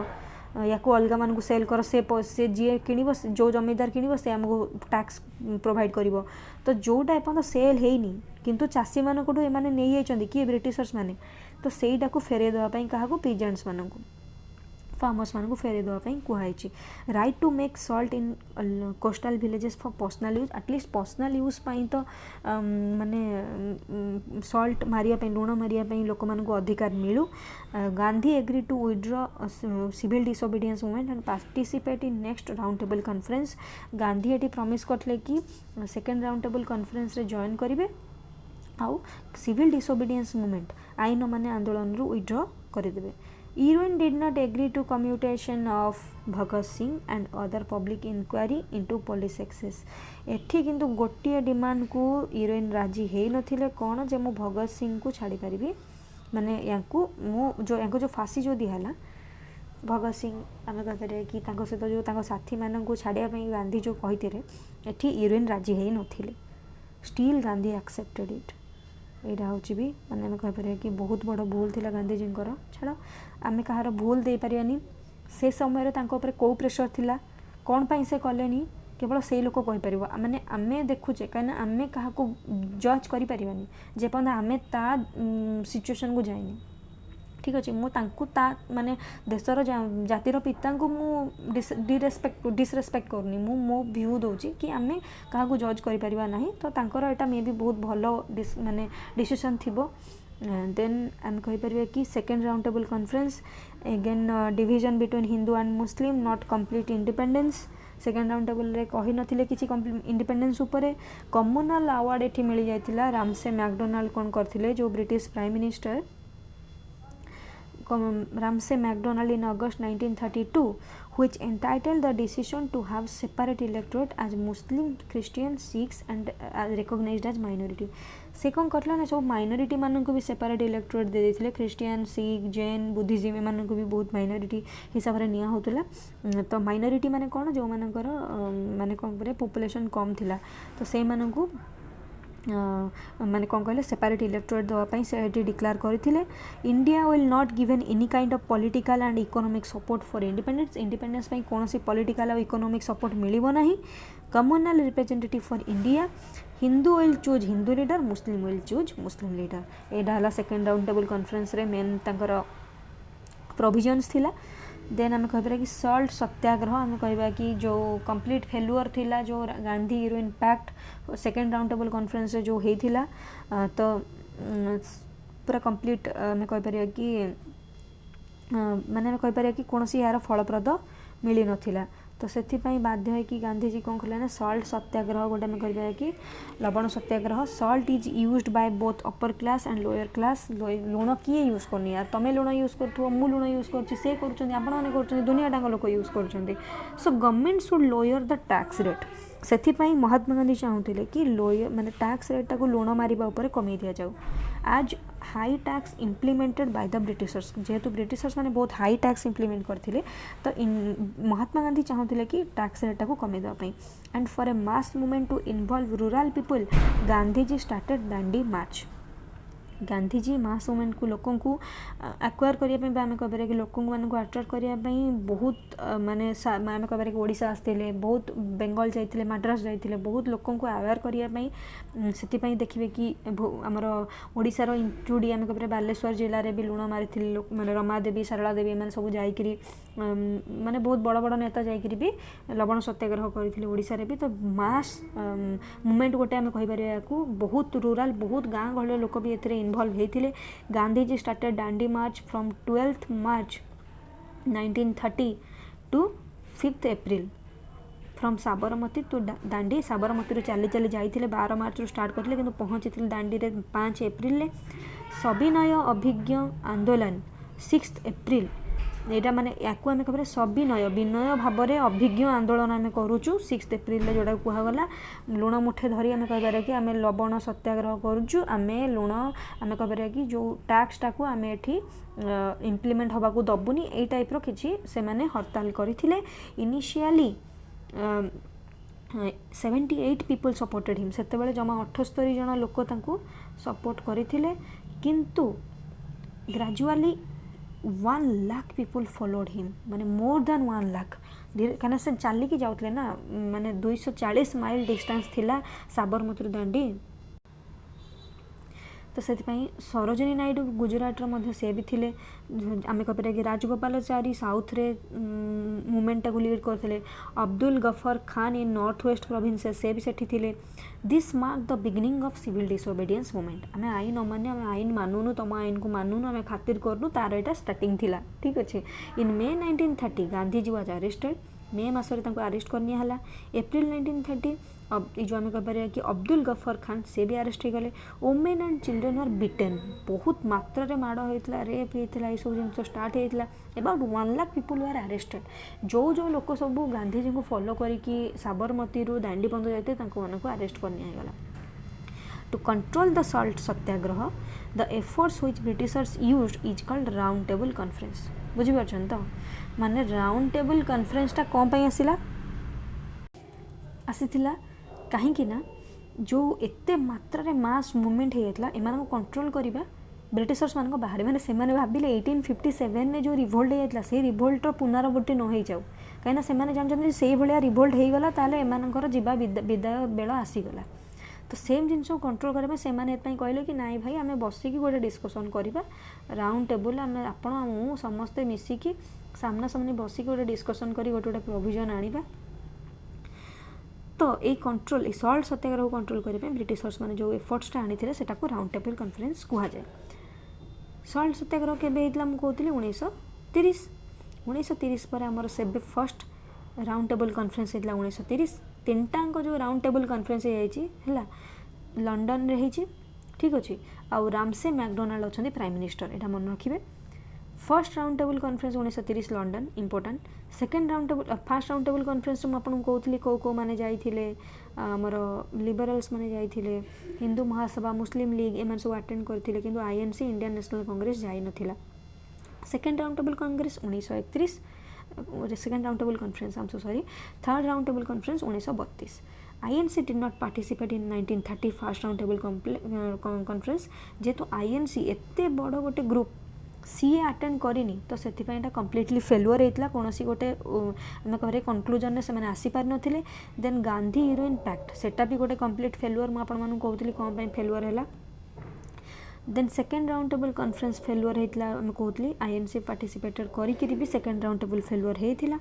[SPEAKER 1] या को अलग मान को सेल कर से जी किणव जो जमीदार किणव से आमको टैक्स प्रोवाइड करिवो तो जोटा एपर्यंत सेल हेनी किंतु चाषी मानक एमाने नहीं जाइछन्ति किए ब्रिटिशर्स माने तो सेटा को फेरई देवाई क्या पीजेंट्स मानक फार्मर्स मानक फेरई देवाई कहुई right to make salt in coastal villages for personal use at least personal use तो माने सल्ट मारिया लुण मारिया लोक मानक अधिकार मिलू Gandhi agree to withdraw civil disobedience movement and participate in next round table conference Gandhi ये प्रॉमिस करते कि सेकेंड राउंड टेबल कॉन्फ्रेंस रे जॉइन करेंगे आउ सिविल डिसोबीडियंस मूवमेंट आईन माने आंदोलन रु विड्रॉ करदे Irwin did not agree to commutation of Bhagat Singh and other public inquiry into police excess एठी किंतु गोटे डिमांड को इरोइन राजी है नथिले कौन जे मु भगत सिंह को छाड़ी पारिबी माने यांकु मु जो फांसी जो दिहला भगत सिंह आम कह कि सहित जो तांको साथी मान को छाड़िया गांधी जो कही एठी इरोइन राजी है नथिले स्टिल गांधी एक्सेप्टेड इट यहाँ हूँ भी मैंने आम कहीपर कि बहुत बड़ भूल थी गांधीजी छाड़ आम कहार भूल दे पारानी से समय कौ प्रेसर थिला कौन पाई से कले केवल से लोक कहीपर मैंने आम देखुचे कहीं आम क्या जज करें जेपर्यंत आम ता सिचुएशन को जाइनी ठीक अच्छे मुझे माने देशर जातिर पिता को डिसरेस्पेक्ट करनी मो व्यू दूसरी कि आम क्या जज करें ना तो तांकर एटा मे भी बहुत भलो माने डिसीजन थिबो देन आम कहीपर कि second round table conference again division between Hindu and Muslim not complete independence second round table रे कही नथिले किछि इंडिपेंडेंस उपरे कम्युनल अवार्ड एठी मिल जाइतिला रामसे मैकडोनाल्ड कौन करथिले जो British prime minister Ramsay MacDonald in August 1932 which entitled the decision to have separate electorate as Muslim, Christian, Sikhs and recognized as minority से कौन करला ना सब माइनॉरिटी मानन को भी सेपरेट इलेक्टोरेट दे देथिले क्रिश्चियन सिख जैन बुद्धिज्म एमान को भी बहुत माइनॉरिटी हिसाब रे निया होतला तो माइनॉरिटी माने कौन जो मानकर माने कौन करे पॉपुलेशन कम थिला तो से मानन को माने कौन कहले सेपरेट इलेक्टोरेट देवाई से डिक्लेयर करथिले India will not given any kind of political and economic support for independence पई कौन सी पॉलिटिकल और इकोनॉमिक सपोर्ट मिलिबो नाही communal representative for India Hindu will choose Hindu leader Muslim will choose Muslim leader एडा हला सेकेंड राउंड टेबल कॉन्फ्रेंस रे मेन तांकर प्रोविजन्स थिला देन आम कह कि सल्ट सत्याग्रह आम कह कि जो कंप्लीट फेलुअर थिला जो Gandhi Irwin pact second round table conference जो होता तो पूरा कंप्लीट आम कह कि माने कहीपर कि कौन यार फलप्रद मिल नाला तो से बाध्य है कि गांधीजी कौन कले ना सल्ट सत्याग्रह गोटे आम कह कि लवण satyagraha salt is used by both upper class and lower class लुण किए यूज करनी यार तुम लुण यूज कर मु लुण यूज कर दुनिया टाँग लोक यूज कर so government should lower the tax rate से महात्मा गांधी चाहूले कि लोअर माने टैक्स रेटा को लुण मारिबा ऊपर कमे दि जाऊ आज high tax implemented by the Britishers, जेहेतु ब्रिटिशर्स मैंने बहुत हाई टैक्स इम्प्लीमेंट करते तो महात्मा गांधी चाहूले कि टैक्स रेट को कमे देवाई। And for a mass movement to involve rural people Gandhiji started Dandi march. Gandhiji mass movement को लोक आक्वायर करने आम कह कि लोक मानक अट्राक्ट करने बहुत माने आम कह कि ओडिशा आसते, बहुत बेंगल जाते, मद्रास जाते, बहुत लोक अवेयर करने से देखिए कि आमर ओडिशार इंक्लूड आम कह बालेश्वर जिले में भी लुण मारी माने रमादेवी सारला देवी मैंने सब जाकि माने बहुत बड़ बड़ नेता जाकि भी लवण सत्याग्रह करते ओडिशा रे भी। तो मास मूवमेंट गोटे आम कहीपर बहुत रूराल बहुत गाँ गहल लोक भी इन्वॉल्व होते। Gandhiji started Dandi march from 12th March 1930 to 5th April from Sabarmati to Dandi. Sabarmati चली चली जाते 12 मार्च स्टार्ट करते कि पहुँची दांडी रे 5 एप्रिल। सविनय अभिज्ञ आंदोलन 6th April। यहाँ माने या आम कह सविनय विनय भाव में अभिज्ञ आंदोलन आम करुचु 6th April जोड़ा कहगला। लुण मुठे धरी आम कह कि आम लवण सत्याग्रह करुचु, आम लुण आम कह कि जो टैक्सटा को आम एठी इम्प्लीमेंट हवा को दबुनी ए टाइप्र किसी से माने हड़ताल करथिले। इनिशियली 78 पीपल सपोर्टेड हिम, से जमा 78 जन लोक सपोर्ट करथिले, किंतु gradually 1 lakh people followed him, माने मोर देन 1 लाख। कहीं से चलिकी जाते ना, माने 240 माइल डिस्टेंस थिला साबरमती दांडी। तो से सरोजिनी नायडू गुजरात से भी थिले, आम कह कि राजगोपालाचारी साउथ रे मूवमेंट को लीड करते। Abdul Gaffar Khan in North West Province से भी सेठी थिले। This mark the beginning of civil disobedience movement. आम आईन अमान्य, आम आईन मानुनु, तुम आईन को मानुनु, आम खातिर करूँ, तार यहाँ स्टार्टिंग थिला। ठीक अच्छे। In May 1930 Gandhiji was arrested. May मसरे अरेस्ट करनी है। एप्रिल 1930 अब जो आम कह कि अब्दुल गफर खान से भी अरेस्ट हो गले। Women and children are beaten, बहुत मात्रा रे माड़ होता, रेप होता, ये सब जिन स्टार्ट होता। About 1 lakh people are arrested. जो जो लोक सब गांधीजी को फॉलो करके साबरमती दांडी बंद जाते अरेस्ट करगला। To control the salt satyagraha the efforts which Britishers used is called round table conference. बुझीपार तो माने राउंड टेबल कॉन्फ्रेंसटा कौन पाई आसिला आसीथिला कहीं ना जो एते मात्रा रे मास मूवमेंट होता एम कंट्रोल करवा ब्रिटिशर्स मान बाहर माने से भाविले 1857 में जो रिभोल्ट होता से रिभोल्टर पुनरावृत्ति न हो जाऊ, कहीं से जानते से भाया रिभोल्ट होगला ताले एमानकर जीवा विदाय बेल आसीगला। तो सेम जिन कंट्रोल करने से कहले कि नाई भाई आम बसिकी गोटे डिस्कसन करवा राउंड टेबल आम आपण समस्ते मिसिकी सामना सामने बसिकी गोटे डिस्कसन कर गोटे प्रोविजन आनिबा। तो ये कंट्रोल ये सल्ट सत्याग्रह को कंट्रोल करने ब्रिटिशर्स मैंने जो एफर्ट्सटा आनी से राउंड टेबल कॉन्फ्रेंस कहुए। सल्ट सत्याग्रह केबे होइतला मु कहूली 1930 पर आमर से फर्स्ट राउंड टेबल कॉन्फ्रेंस होइतला 1930। तीनटाक जो राउंड टेबल कॉन्फ्रेंस है लंडन रे होइछि। ठीक अच्छे। आउ रामसे मैकडोनाल्ड अच्छा प्राइम मिनिस्टर, यहाँ मन रखिए। First round table conference 1930 London important. Second round table fast round table conference में आपको कहती कौ मैंने जाइए आमर लिबराल्स मैंने जाइए, हिंदू महासभा, मुस्लिम लीग एम सब अटेंड करते, किंतु आईएनसी इंडियन नेशनल कांग्रेस जाई नथिला। Second round table congress 1931, second round table conference I am so sorry, third round table conference 1932। INC did not participate in 1930 first round table conference, जेहेतु आईएनसी एते बड़ गोटे ग्रुप सी अटेंड करनी तो से कम्प्लीटली फेलुअर होता कौन गोटे आम कह कनक्लूजन से आसीपार नथिले। देन गांधी हीरोइन पैक्ट सेटा भी गोटे कम्प्लीट फेलुअर मुझे कहती कौन फेलुअर है। Then second round table conference failure होता आम कहती आईएनसी पार्टिसिपेटेड करी भी सेकेंड राउंड टेबल फेलुअर होता।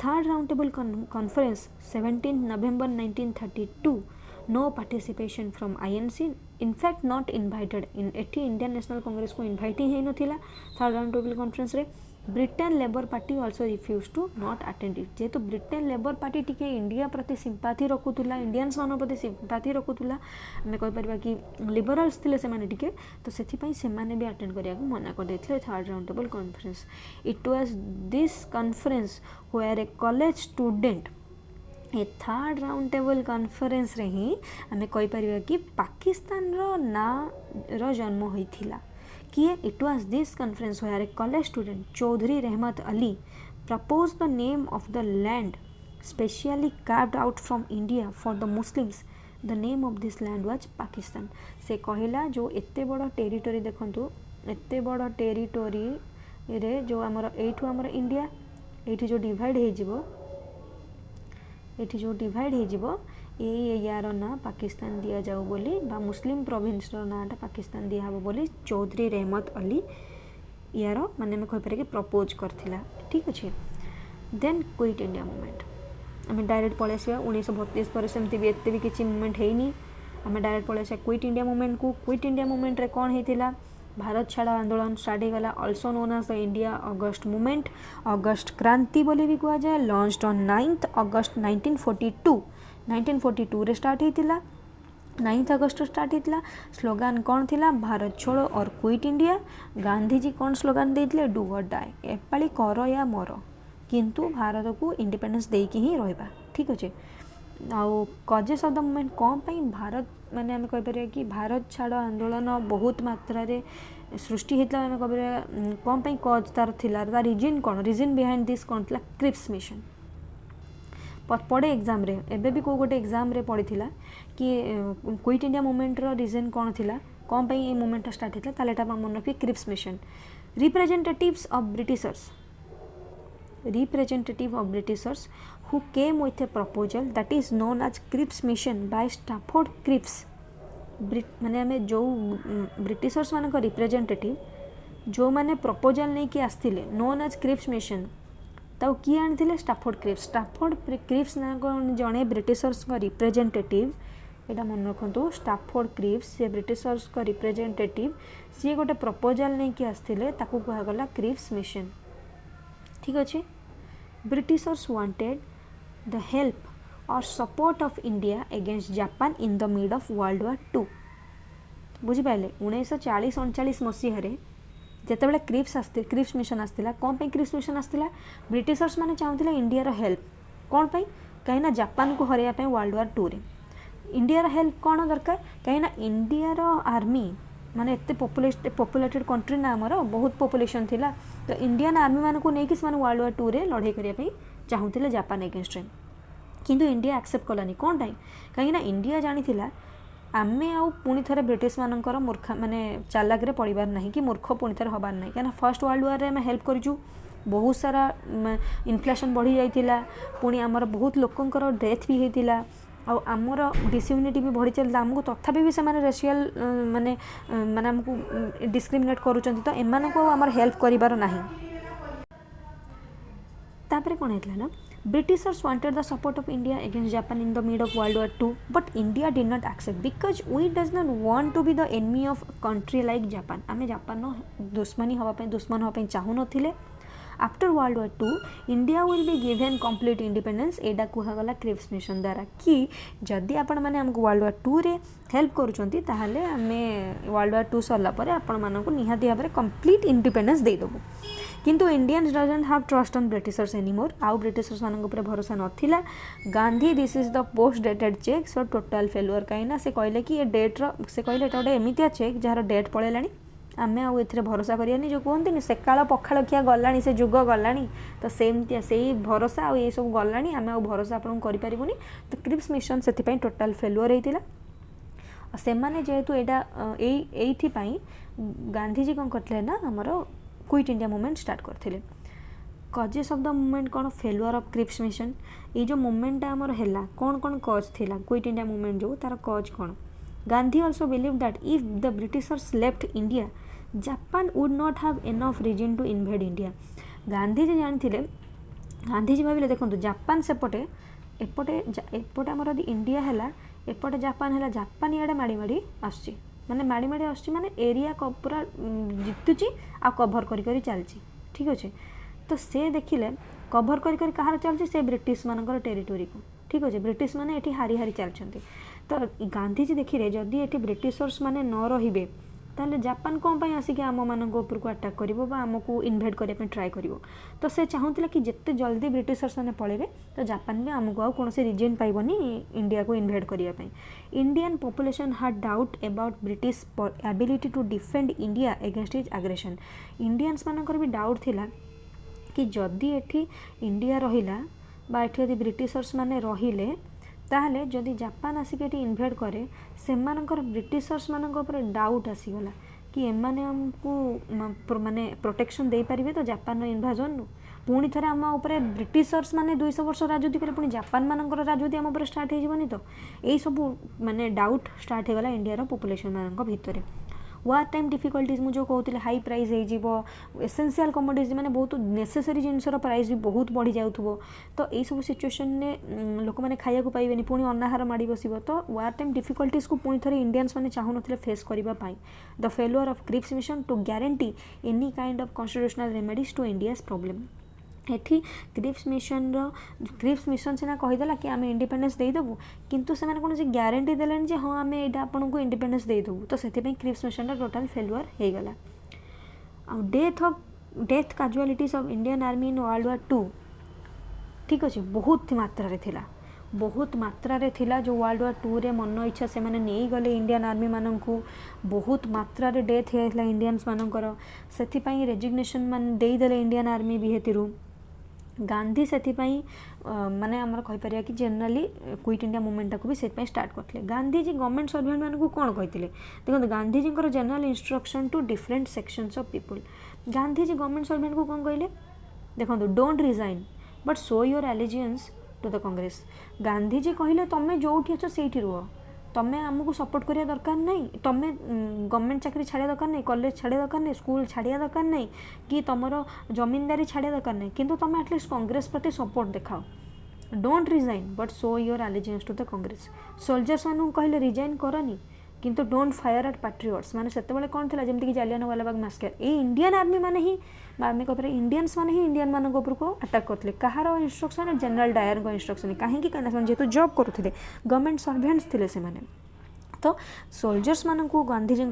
[SPEAKER 1] Third round table conference 17 November 1932 no participation from INC, in fact not invited in at Indian national Congress को इनवाइट ही नथिला। थर्ड राउंड टेबल कॉन्फ्रेंस रे Britain Labour Party also refuse to not attend it, जेहेतु ब्रिटेन लेबर पार्टी टिके इंडिया प्रति सिंपाथी रखुला, इंडियंस मान प्रति सिंपाथी रखुला, आम कहीपर कि लिबराल्स थे से मैंने तो से भी अटेंड करने को मना कर देते third round table conference. It was this conference where a college student a third round table conference रे ही आम कहीपर कि पाकिस्तान रो ना रो जन्म होइथिला। किए it was this conference where a college student Chaudhary Rahmat Ali propose the name of the land specially carved out from India for the Muslims the name of this land was Pakistan. से कहला जो एते बड़ टेरिटोरी देखंतु एते बड़ टेरिटोरी रे जो आमर एठू आमर इंडिया एठी जो डिवाइड हो जिवो एठी जो डिवाइड हो जिवो यार ना पाकिस्तान दिया जाऊ बोली बा मुस्लिम प्रोविंस नाटा पाकिस्तान दिया हबो बोली चौधरी रहमत अली यार माने मैं कहि कि प्रपोज करथिला। ठीक अच्छे देन क्विट इंडिया मूवमेंट आम डायरेक्ट पलि आसा 1932 पर सेमती भी एते भी किसी मूवमेंट है आम डायरेक्ट पलि आसा क्विट इंडिया मूवमेंट को। क्विट इंडिया मूवमेंट रे कौन होता भारत छाड़ आंदोलन स्टार्ट हो गला also known as the India August movement August क्रांति बोली भी कह जाए लॉन्च्ड ऑन 9th अगस्ट 1942 रे स्टार्ट होता 9th अगस्ट स्टार्ट होता। स्लोगान कौन थिला भारत छोड़ो और क्विट इंडिया। गांधीजी कौन स्लोगान देते डू और डाई एपाली कर या मर किंतु भारत को इंडिपेंडेंस देकी ही रहा। ठीक अच्छे आउ कजेस ऑफ द मूवमेंट कौन पाई भारत माने आम कहीपर कि भारत छाड़ आंदोलन बहुत मात्रा रे सृष्टि होता आम कहीपर कौन पाई कज तार थिला तार रीजन कौन रीजन बिहाइंड दिस कौन थिला क्रिप्स मिशन पड़े एग्जाम रे एबे भी को गोटे एग्जाम रे पड़ी थिला कि क्विट इंडिया मूवमेंट रो रीजन कौन थिला कौन पाई ये मूवमेंट स्टार्ट होता ताले एटा मन रखिए Cripps mission representatives of Britishers who came with a proposal that is known as Cripps Mission by Stafford Cripps माने आमे जो ब्रिटिशर्स मान रिप्रेजेंटेटिव जो माने प्रपोजल नहीं कि आसथिले नोन एज क्रिप्स मिशन ताऊ किए आनी स्टाफोर्ड क्रिप्स ना जड़े ब्रिटिशर्स रिप्रेजेंटेटिव एटा मन रखु स्टाफोर्ड क्रिप्स से ब्रिटिशर्स रिप्रेजेंटेटिव सी गोटे प्रपोजल नहीं कि आसथिले ताकू कहगला क्रिप्स मिशन। ठीक अच्छे ब्रिटिशर्स वांटेड द हेल्प और support of India against Japan in the mid of world war 2 बुझिपारे 1940-39 मसीह जितेबाला क्रिप्स मिशन आसला कौन पे क्रिप्स मिशन आसला ब्रिटिशर्स माने चाहूले इंडिया हेल्प कौन पे कहीं जापान को हरैया वर्ल्ड वार 2 रे इंडिया हेल्प कौन दरकार कहीं इंडिया आर्मी माने एते पॉपुलेटेड कंट्री ना आमर बहुत पॉपुलेशन थिला तो इंडियन आर्मी मान को लेकिन से वर्ल्ड वार 2 रे लड़ाई करने चाहूले जापान एगेंस्ट रे किंतु इंडिया एक्सेप्ट कलानी कौन टाइम कहीं इंडिया जानी आमे आउ पुणी थे ब्रिटिश मानकर मूर्खा माने चालाक पड़बार ना कि मूर्ख पुणी थे हबार ना कहीं फर्स्ट वर्ल्ड वार रे हेल्प करूँ बहुत सारा इनफ्लेशन बढ़ी जाइथिला पुणी आमर बहुत लोकंकर डेथ भी होता आउ आमर डिसयूनिटी भी बढ़ी चलता आमको तथापि भी से रेसियल माने माने आमको डिस्क्रिमिनेट करूछंती तो एमान को आमर हेल्प करिबार नाही। तापरे कोन हेतला ना Britishers wanted the support of India against Japan in the mid of World War II, but India did not accept because we does not want to be the enemy of country like Japan. आमे जापान नो दुश्मनी हवा पे दुश्मन हवा पे चाहू नथिले। After world war 2 India will be given complete independence एडा कुहागला क्रिप्स मिशन द्वारा कि जदि आपण माने हमको वर्ल्ड वार 2 रे हेल्प करूछंती ताहले आमे वर्ल्ड वार 2 सरला परे आपण माननको निहाती भाबरे कंप्लीट इंडिपेंडेंस दे दबो किंतु Indians doesn't have trust on Britishers anymore आउ ब्रिटिशर्स मान ऊपर भरोसा नथिला। Gandhi this is the post dated cheque so total failure कहीं से कहले कि ये डेट रो से कहले एटा गोटे एमितिया चेक जार डेट पळेलानी आमे आउ एथरे भरोसा करियानी जो कहते सेकाल पखाड़ खिया गलानी से जुग गलानी तो सेमती से भरोसा आ ये सब गलानी आमे आउ भरोसा आपन करि परिबुनी तो क्रिप्स मिशन से टोटल फेलुअर होइतिला से माने जेहेतु एटा एथि पई गांधीजी कौन करथिले ना हमर क्विट इंडिया मूवमेंट स्टार्ट करथिले। कजेस ऑफ द मूवमेंट कौन फेलुअर ऑफ क्रिप्स मिशन ये जो मूवमेंट आमर हैला कौन कौन कज थिला क्विट इंडिया मूवमेंट जो तार कज कौन Gandhi also believe that if the Britishers left India Japan would not have enough reason to invade India. Gandhiji जानी गांधीजी भाविले देखो जापान सेपटे एपटे एपटे आमर यदि इंडिया है एपटे जापान है जापान इे माड़ी माड़ी आसुची माने माड़ी माड़ी आसुची माने एरिया पूरा जितुची आ कभर करी चलची। ठीक अच्छे तो से देखिले कभर करी कहार चलची से ब्रिटिश मानकर टेरिटोरी को। ठीक अच्छे ब्रिटिश माने एठी हारी हारी चलछंती तो गांधीजी देखिले जदि एठी ब्रिटिशर्स माने न रहिबे ताहले जापान कौन पाई आसिक आम मान को अटाक कर आमको इनभेट करने ट्राए कर तो से चाहूला कि जिते जल्दी ब्रिटिशर्स मैंने पलैबे तो जापान भी आमको आउ कौन रिजन पाइबनी इंडिया को इनभेट करने। Indian population had doubt about British ability to defend India against his aggression. Indians मानकर भी डाउट थिला कि जदि एठी इंडिया रहिला बा एठी यदि ब्रिटिशर्स माने रहिले ताहले जदि जापान आसिक एठी इनभेट करे सेमानकर ब्रिटिशर्स मानक ऊपर डाउट आसीगला कि एमाने हमको माने प्रोटेक्शन दे पारिबे तो जापान इनभाजन पुणी थे आम उपर ब्रिटिशर्स माने 200 वर्ष राजनीति कले पुणी जापान मानकर राजनीति आम उपर स्टार्ट हो तो यही सब माने डाउट स्टार्ट होगला इंडिया पॉपुलेशन मानक भितर। वार टाइम डिफिकल्टीज मुझे कहते हाई प्राइस हो एसेंशियल कमोडिटीज माने बहुत नेसेसरी जिनसर प्राइस भी बहुत बढ़ी जाऊथबो तो यही सब सिचुएशन ने लोक मैंने खाया पाइबेनि पुणी अनाहार माड़ी बस तो वार टाइम डिफिकल्टीज को पुणी थे इंडियंस मैंने चाहून फेस करने the failure of Cripps mission to guarantee any kind of constitutional remedies to India's problem. एठी क्रिप्स मिशन सीना कहीदेला कि आम इंडिपेंडेंस देदेबू किंतु से कौन ग्यारंटी देले जे हाँ आम यहाँ आपन को इंडिपेंडेंस देदेबू तो से क्रिप्स मिशन टोटाल फेल्युअर होगला। Death casualties of Indian army in world war 2 ठीक अच्छे बहुत मात्रा रे थिला बहुत मात्रा रे थिला जो वर्ल्ड वार 2 रे मन इच्छा से माने नहीं गले इंडियन आर्मी मानन को बहुत मात्रा रे डेथ होता इंडियंस मानकर से रेजिग्नेशन मान देदेले इंडियन आर्मी भी हेतिरु गांधी से माने आमर कहीपर कि जनरली क्विट इंडिया मूवमेंट को भी से स्टार्ट करते। गांधीजी गवर्नमेंट सर्वेंट मान को कौन कहते देखो Gandhiji general instruction to different sections of people. Gandhiji government servant को कौन कहले देखो don't resign but show your allegiance to the Congress. Gandhiji कहले तुम्हें जो अच्छ से रुह तुम्हें आमको सपोर्ट करिया दरकार नहीं तुम्हें गवर्नमेंट चाकरी छाड़िया दरकार नहीं कॉलेज छाड़िया दरकार नहीं स्कूल छाड़िया दरकार नहीं कि तुमर जमींदारी छाड़िया दरकार नहीं किंतु तुम्हें एटलिस्ट कांग्रेस प्रति सपोर्ट देखाओ। Don't resign but show your allegiance to the Congress. Soldiers मानू कहले रिजाइन करनी किंतु डोंट फायर एट पैट्रियट्स माने सेतेबेले कौन थिला जेमति कि जालियानवाला बाग मैसकर ए इंडियन आर्मी माने ही आर्मी को इंडियंस माने ही इंडियन मान ऊपर को अटैक करते कहार इंस्ट्रक्शन जनरल डायर को इंस्ट्रक्शन कहीं जेहेतु जॉब करुले गवर्नमेंट सर्वेंट्स थे से माने तो सोल्जर्स मान को गांधीजी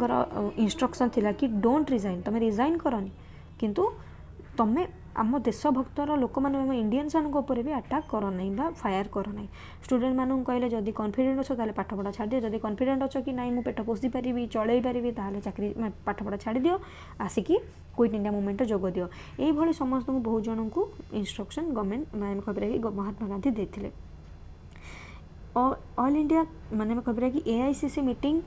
[SPEAKER 1] इंस्ट्रक्शन थिला कि डोंट रिजाइन तुम्हें रिजाइन करनी किंतु तुम्हें आम देशभक्तर लोक मैंने इंडियंस मान ऊपर भी अटैक कर ना फायर कर ना। स्टूडेंट मानू कहले जदि कॉन्फिडेंट अच्छो ताले पाठपढ़ा छाड़ दियो जदि कॉन्फिडेंट अच्छो कि नाई मु पेट पोषी पारि चलई पारि ताले चाकरी पाठपढ़ा छाड़ दियो आसिकी क्विट इंडिया मूवमेंट जोग दियो यही समस्त को बहुत जन को इंस्ट्रक्शन गवर्नमेंट मैंने खबर महात्मा गांधी देते। ऑल इंडिया माने खबर कि AICC meeting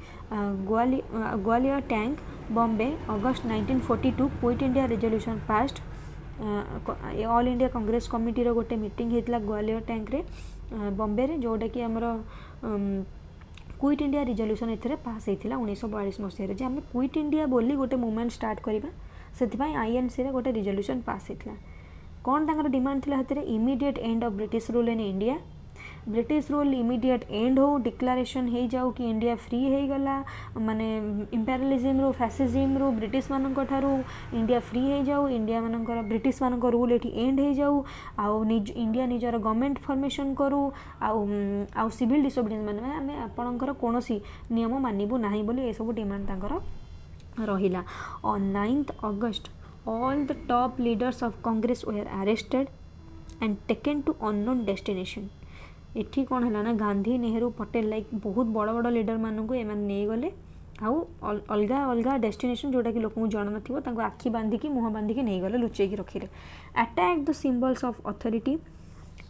[SPEAKER 1] Gowalia tank Bombay August 1942 quit India resolution passed. All India congress committee रो गोटे मीटिंग होता ग्वालियर टैंक रे बॉम्बे रे जोटा कि आमर क्विट इंडिया रिजोल्यूशन एथरे पास होता 1942 मसीह जे आम क्विट इंडिया बोली गोटे मूवमेंट स्टार्ट करवा से INC रे गोटे रिजोल्यूशन पास होता कौन तांकर डिमांड थिला हतरे immediate end of British rule in India British rule immediate end हो डिक्लारेशन हो जाऊ कि इंडिया फ्री हो गला माने इंपेरियलिज्म रो फैसिज्म रो ब्रिटिश मानक ठारू इंडिया फ्री हो जाऊ इंडिया मानकर ब्रिटिश मानक रूल एठी एंड हो जाऊ आउ इंडिया निजर गवर्नमेंट फॉर्मेशन करू आउ सिविल डिसोबिडियंस माने आमे आपणकर कोनोसी नियम मानिबु नाही बोली ए सब डिमांड तांकर रहिला। On 9th August all the top leaders of Congress were arrested and taken to unknown destination। एठी कौन है ना गांधी नेहरू पटेल लाइक बहुत बड़ बड़ लीडर मानू एम नहीं गले आउ अलग अलग डेस्टिनेशन जोटा कि लोक जन न आखि बांधिकी मुह बांधिकी नहीं गले लुचेकी रखिले। Attack the symbols of authority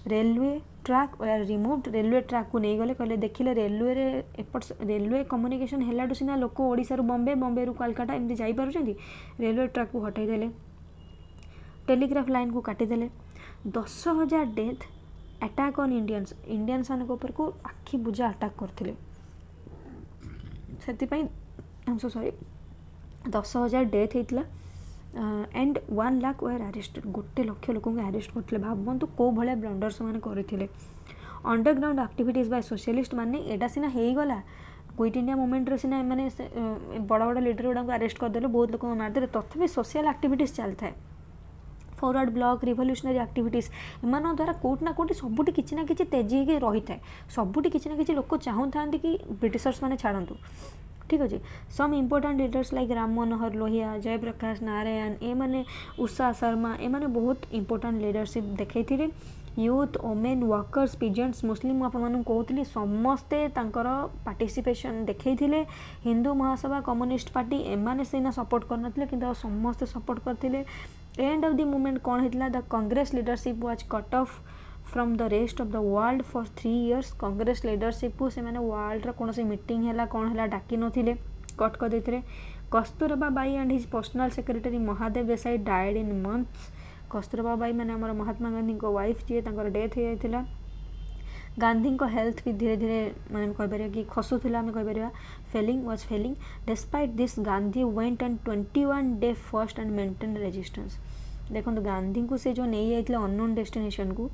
[SPEAKER 1] railway track they removed railway track को नहीं गले कहले देखिले रेलवे रे एपट रेलवे कम्युनिकेशन हेलाडू सीना लोक ओडिसा रु बॉम्बे बॉम्बे रु कोलकाता एमती जाई पारुछंती रेलवे ट्रैक को हटाई देले टेलीग्राफ लाइन को काटी देले 10,000 death attack on Indians Indians मान ऊपर को आखि बुझा अटैक करते से सॉरी 10,000 डेथ होता and 1 lakh were arrested 1 lakh लोक अरेस्ट करते भावतु कौ भाया ब्लंडर से करते। अंडरग्राउंड एक्टिविटीज बाय सोशलिस्ट माने एटा सीना हो गला क्विट इंडिया मूवमेंट सीना मैंने बड़ बड़ लीडर गुड़ा अरेस्ट करदे बहुत लोक मारदे तथापि सोशल एक्टिविटीज चलता है फॉरवर्ड ब्लॉक रिवोल्यूशनरी एक्टिविटीज एमान द्वारा कोट ना कोटी सबुटी किछि ना किछि तेजी रही है सबुटी किछि ना किछि लोक चाहूँ कि ब्रिटिशर्स माने छाड़तु ठीक अच्छे। सम important leaders like Ram Manohar Lohia, Jayaprakash Narayan, ए माने उषा शर्मा, ए माने बहुत इम्पोर्टाट लीडरशिप देखते। यूथ, ओमेन, वर्कर्स, पिजेंट्स, मुस्लिम आपको कहते समस्ते पार्टिसिपेशन देखते। हिंदू महासभा, कम्युनिस्ट पार्टी एमाने सीना सपोर्ट करनथिले किंतु समस्ते सपोर्ट करथिले। एंड ऑफ द मूवमेंट कौन होता, the Congress leadership was cut off from the rest of the world for 3 years। Congress leadership को से माने वर्ल्ड रा कौन मीटिंग है कौन है डाकी नथिले, कट कर देथिले। Kasturba Bai and his personal secretary Mahadev Desai died in months. Kasturba Bai माने हमर महात्मा गांधी को वाइफ जी तांकर डेथ हो जाइथिला। गांधी को हेल्थ भी धीरे धीरे मैंने कहीपर कि खसुला आम कहीपर failing was failing. Despite this Gandhi went and 21 day fast and maintain resistance. देखो गांधी को से जो नहीं जाइए अननोन डेस्टिनेशन को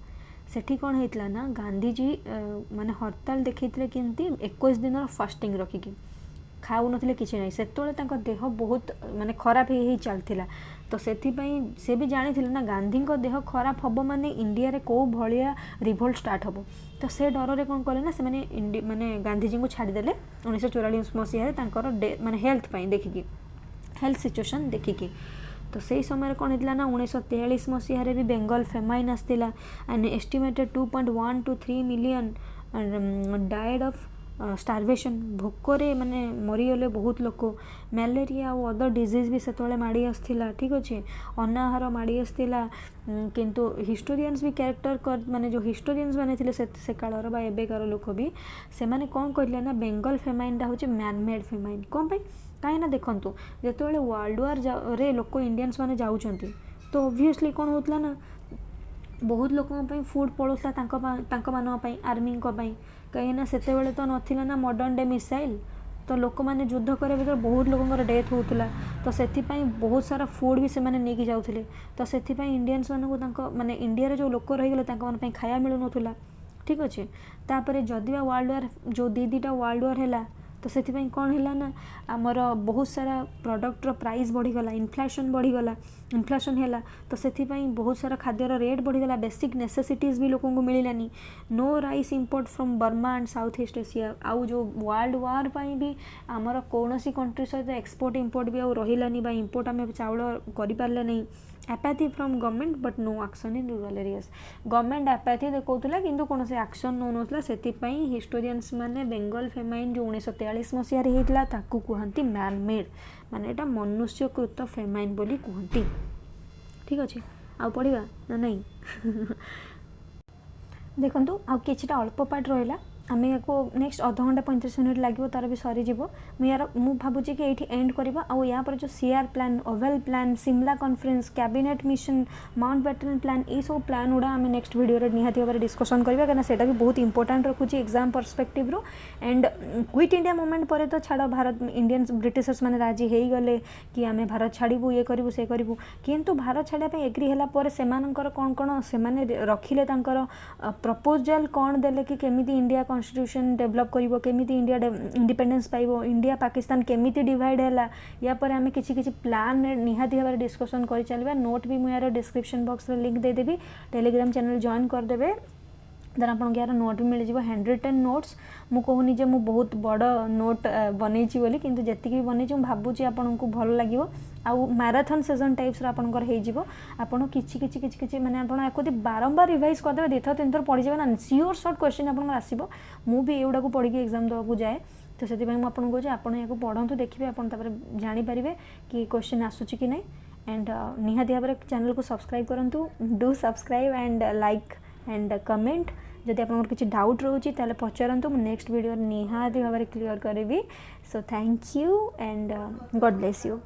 [SPEAKER 1] सेठी कौन होता ना गांधीजी माने हड़ताल देखते किमती 21 दिन फास्टिंग रखिकी खाऊ नथिले किछि नै। सेतोले तांको देह बहुत माने खराब ही चलथिला तो से भी जानी ना गांधी को देह खराब हम माने इंडिया रे को भलिया रिवोल्ट स्टार्ट हम तो से डर रे कौन कले ना से माने गांधीजी को छाड़देले 1944 मसीह माने हेल्थ पाई देखिकी हेल्थ सिचुएशन देखिकी। तो से समय कौन होता ना 1943 मसीह भी बेंगल फेमाइन आसला and estimated 2.1 to 3 million died of starvation. Bhokare माने मरीगले बहुत लोक। मलेरिया और अदर डिजीज भी से माड़ी आसला, ठीक अच्छे। अनाहार माड़ी आसला किंतु हिस्टोरियंस भी कैरेक्टर कर माने जो हिस्टोरियंस माने थिले से कालर बा एबेकार लोक भी से माने कौन कहले ना बेंगल फेमाइनटा होचे मैन मेड फेमाइन। कौन पाई कहीं ना देखूँ जो वर्ल्ड वार रे लोक इंडियंस माने जाउछंती तो ऑब्वियसली कौन होता ना बहुत लोकों फूड पड़ोला आर्मी कहीं से तो नाला ना मॉडर्न डे मिसाइल तो लोक मैंने युद्ध करे भर बहुत लोक डेथ होता तो से बहुत सारा फूड भी से नहीं जाते तो से इंडियंस माने इंडिया जो लोक रहीगले खाया मिलू ना, ठीक अच्छे। तापर जदि वर्ल्ड वार जो दीटा वर्ल्ड वार है तो से कौन है ना आमर बहुत सारा प्रोडक्टर प्राइस बढ़ीगला, इन्फ्लेशन बढ़ीगला, इन्फ्लेशन है तो से बहुत सारा खाद्यर रेट बढ़ीगला, बेसिक नेसेसिटीज भी लोक मिलानी। No rice import from Burma and south east Asia. आउ जो वर्ल्ड वार भी आमर कौन सी कंट्री सहित एक्सपोर्ट इंपोर्ट भी रही इंपोर्ट आम चाउल कर नहीं। Apathy from government but no action in rural areas. Government apathy देखौला किंतु कौन से एक्शन नौ ना से हिस्टोरियंस माने बेंगल फेमाइन जो 1943 मसीह होता ताकू कहती मैन मेड माने एटा मनुष्यकृत फेमाइन बोली कहती, ठीक अच्छे। आ पढ़ा ना नहीं देखो आउ किछिटा अल्प पार्ट रहा आम या नेक्स्ट आधा घंटा 35 मिनट लगे तार भी सरीज मु भावुँ कि ये एंड करवा। आउ या पर जो CR plan, Wavell plan, Simla conference, cabinet mission, Mountbatten plan, ये सब प्लान गुड़ा आम नेक्स्ट वीडियो निहाती भाव डिस्कसन करवा कहीं से भी बहुत इंपोर्टाट रखुच्छी एग्जाम परस्पेक्टिव रो। एंड क्विट इंडिया मूवमेंट पर तो छाड़ भारत इंडियंस ब्रिटिशर्स मैंने राजी हो गले कि आम भारत छाड़ू ये करूँ से करूँ किंतु भारत छाड़ापी एग्री है कौन कौन से रखिले प्रपोजल कौन देले कि केमिति इंडिया कॉन्स्टिट्यूशन डेवलप करिवो, केमिति इंडिया इंडिपेंडेंस पाइबो, इंडिया पाकिस्तान केमिति डिवाइड हैला या पर आमे किछि किछि प्लान निहाती भाव डिस्कशन करि चलबा। नोट भी मुझे डिस्क्रिप्शन बॉक्स रे लिंक दे देबी, टेलीग्राम चैनल जॉइन कर देबे देन आपन यार नोट भी मिल जिवो। हैंड रिटन नोट्स मु कहूनी जे मु बहुत बड़ नोट बनैछि बोली किंतु जेतिक भी बनैछि मु भाबुछि आपन को भल लागिवो। आउ मैराथन सेशन टाइप्स रो आपनकर हे जिवो। आपन किछि किछि किछि किछि माने आपन याको बारंबार रिवाइज कर देबे, देथो तीन थर पढ़ि जेबे ना सियोर शॉर्ट क्वेश्चन आपन आसीबो। मु भी एउडा को पढ़ि के एग्जाम दबाकू जाए तो से मु आपन को जे आपन याको पढ़ंतु देखिबे आपन तापर जानि परिबे कि क्वेश्चन आसुछि कि नै। एंड निहाती भाबरे चैनल को सब्सक्राइब करंतु, do subscribe and like and comment. जदि आपन किसी डाउट रोची ताले पचारंतु, मु नेक्स्ट वीडियो निहाती भाबरे क्लियर करेबी। So thank you and God bless you.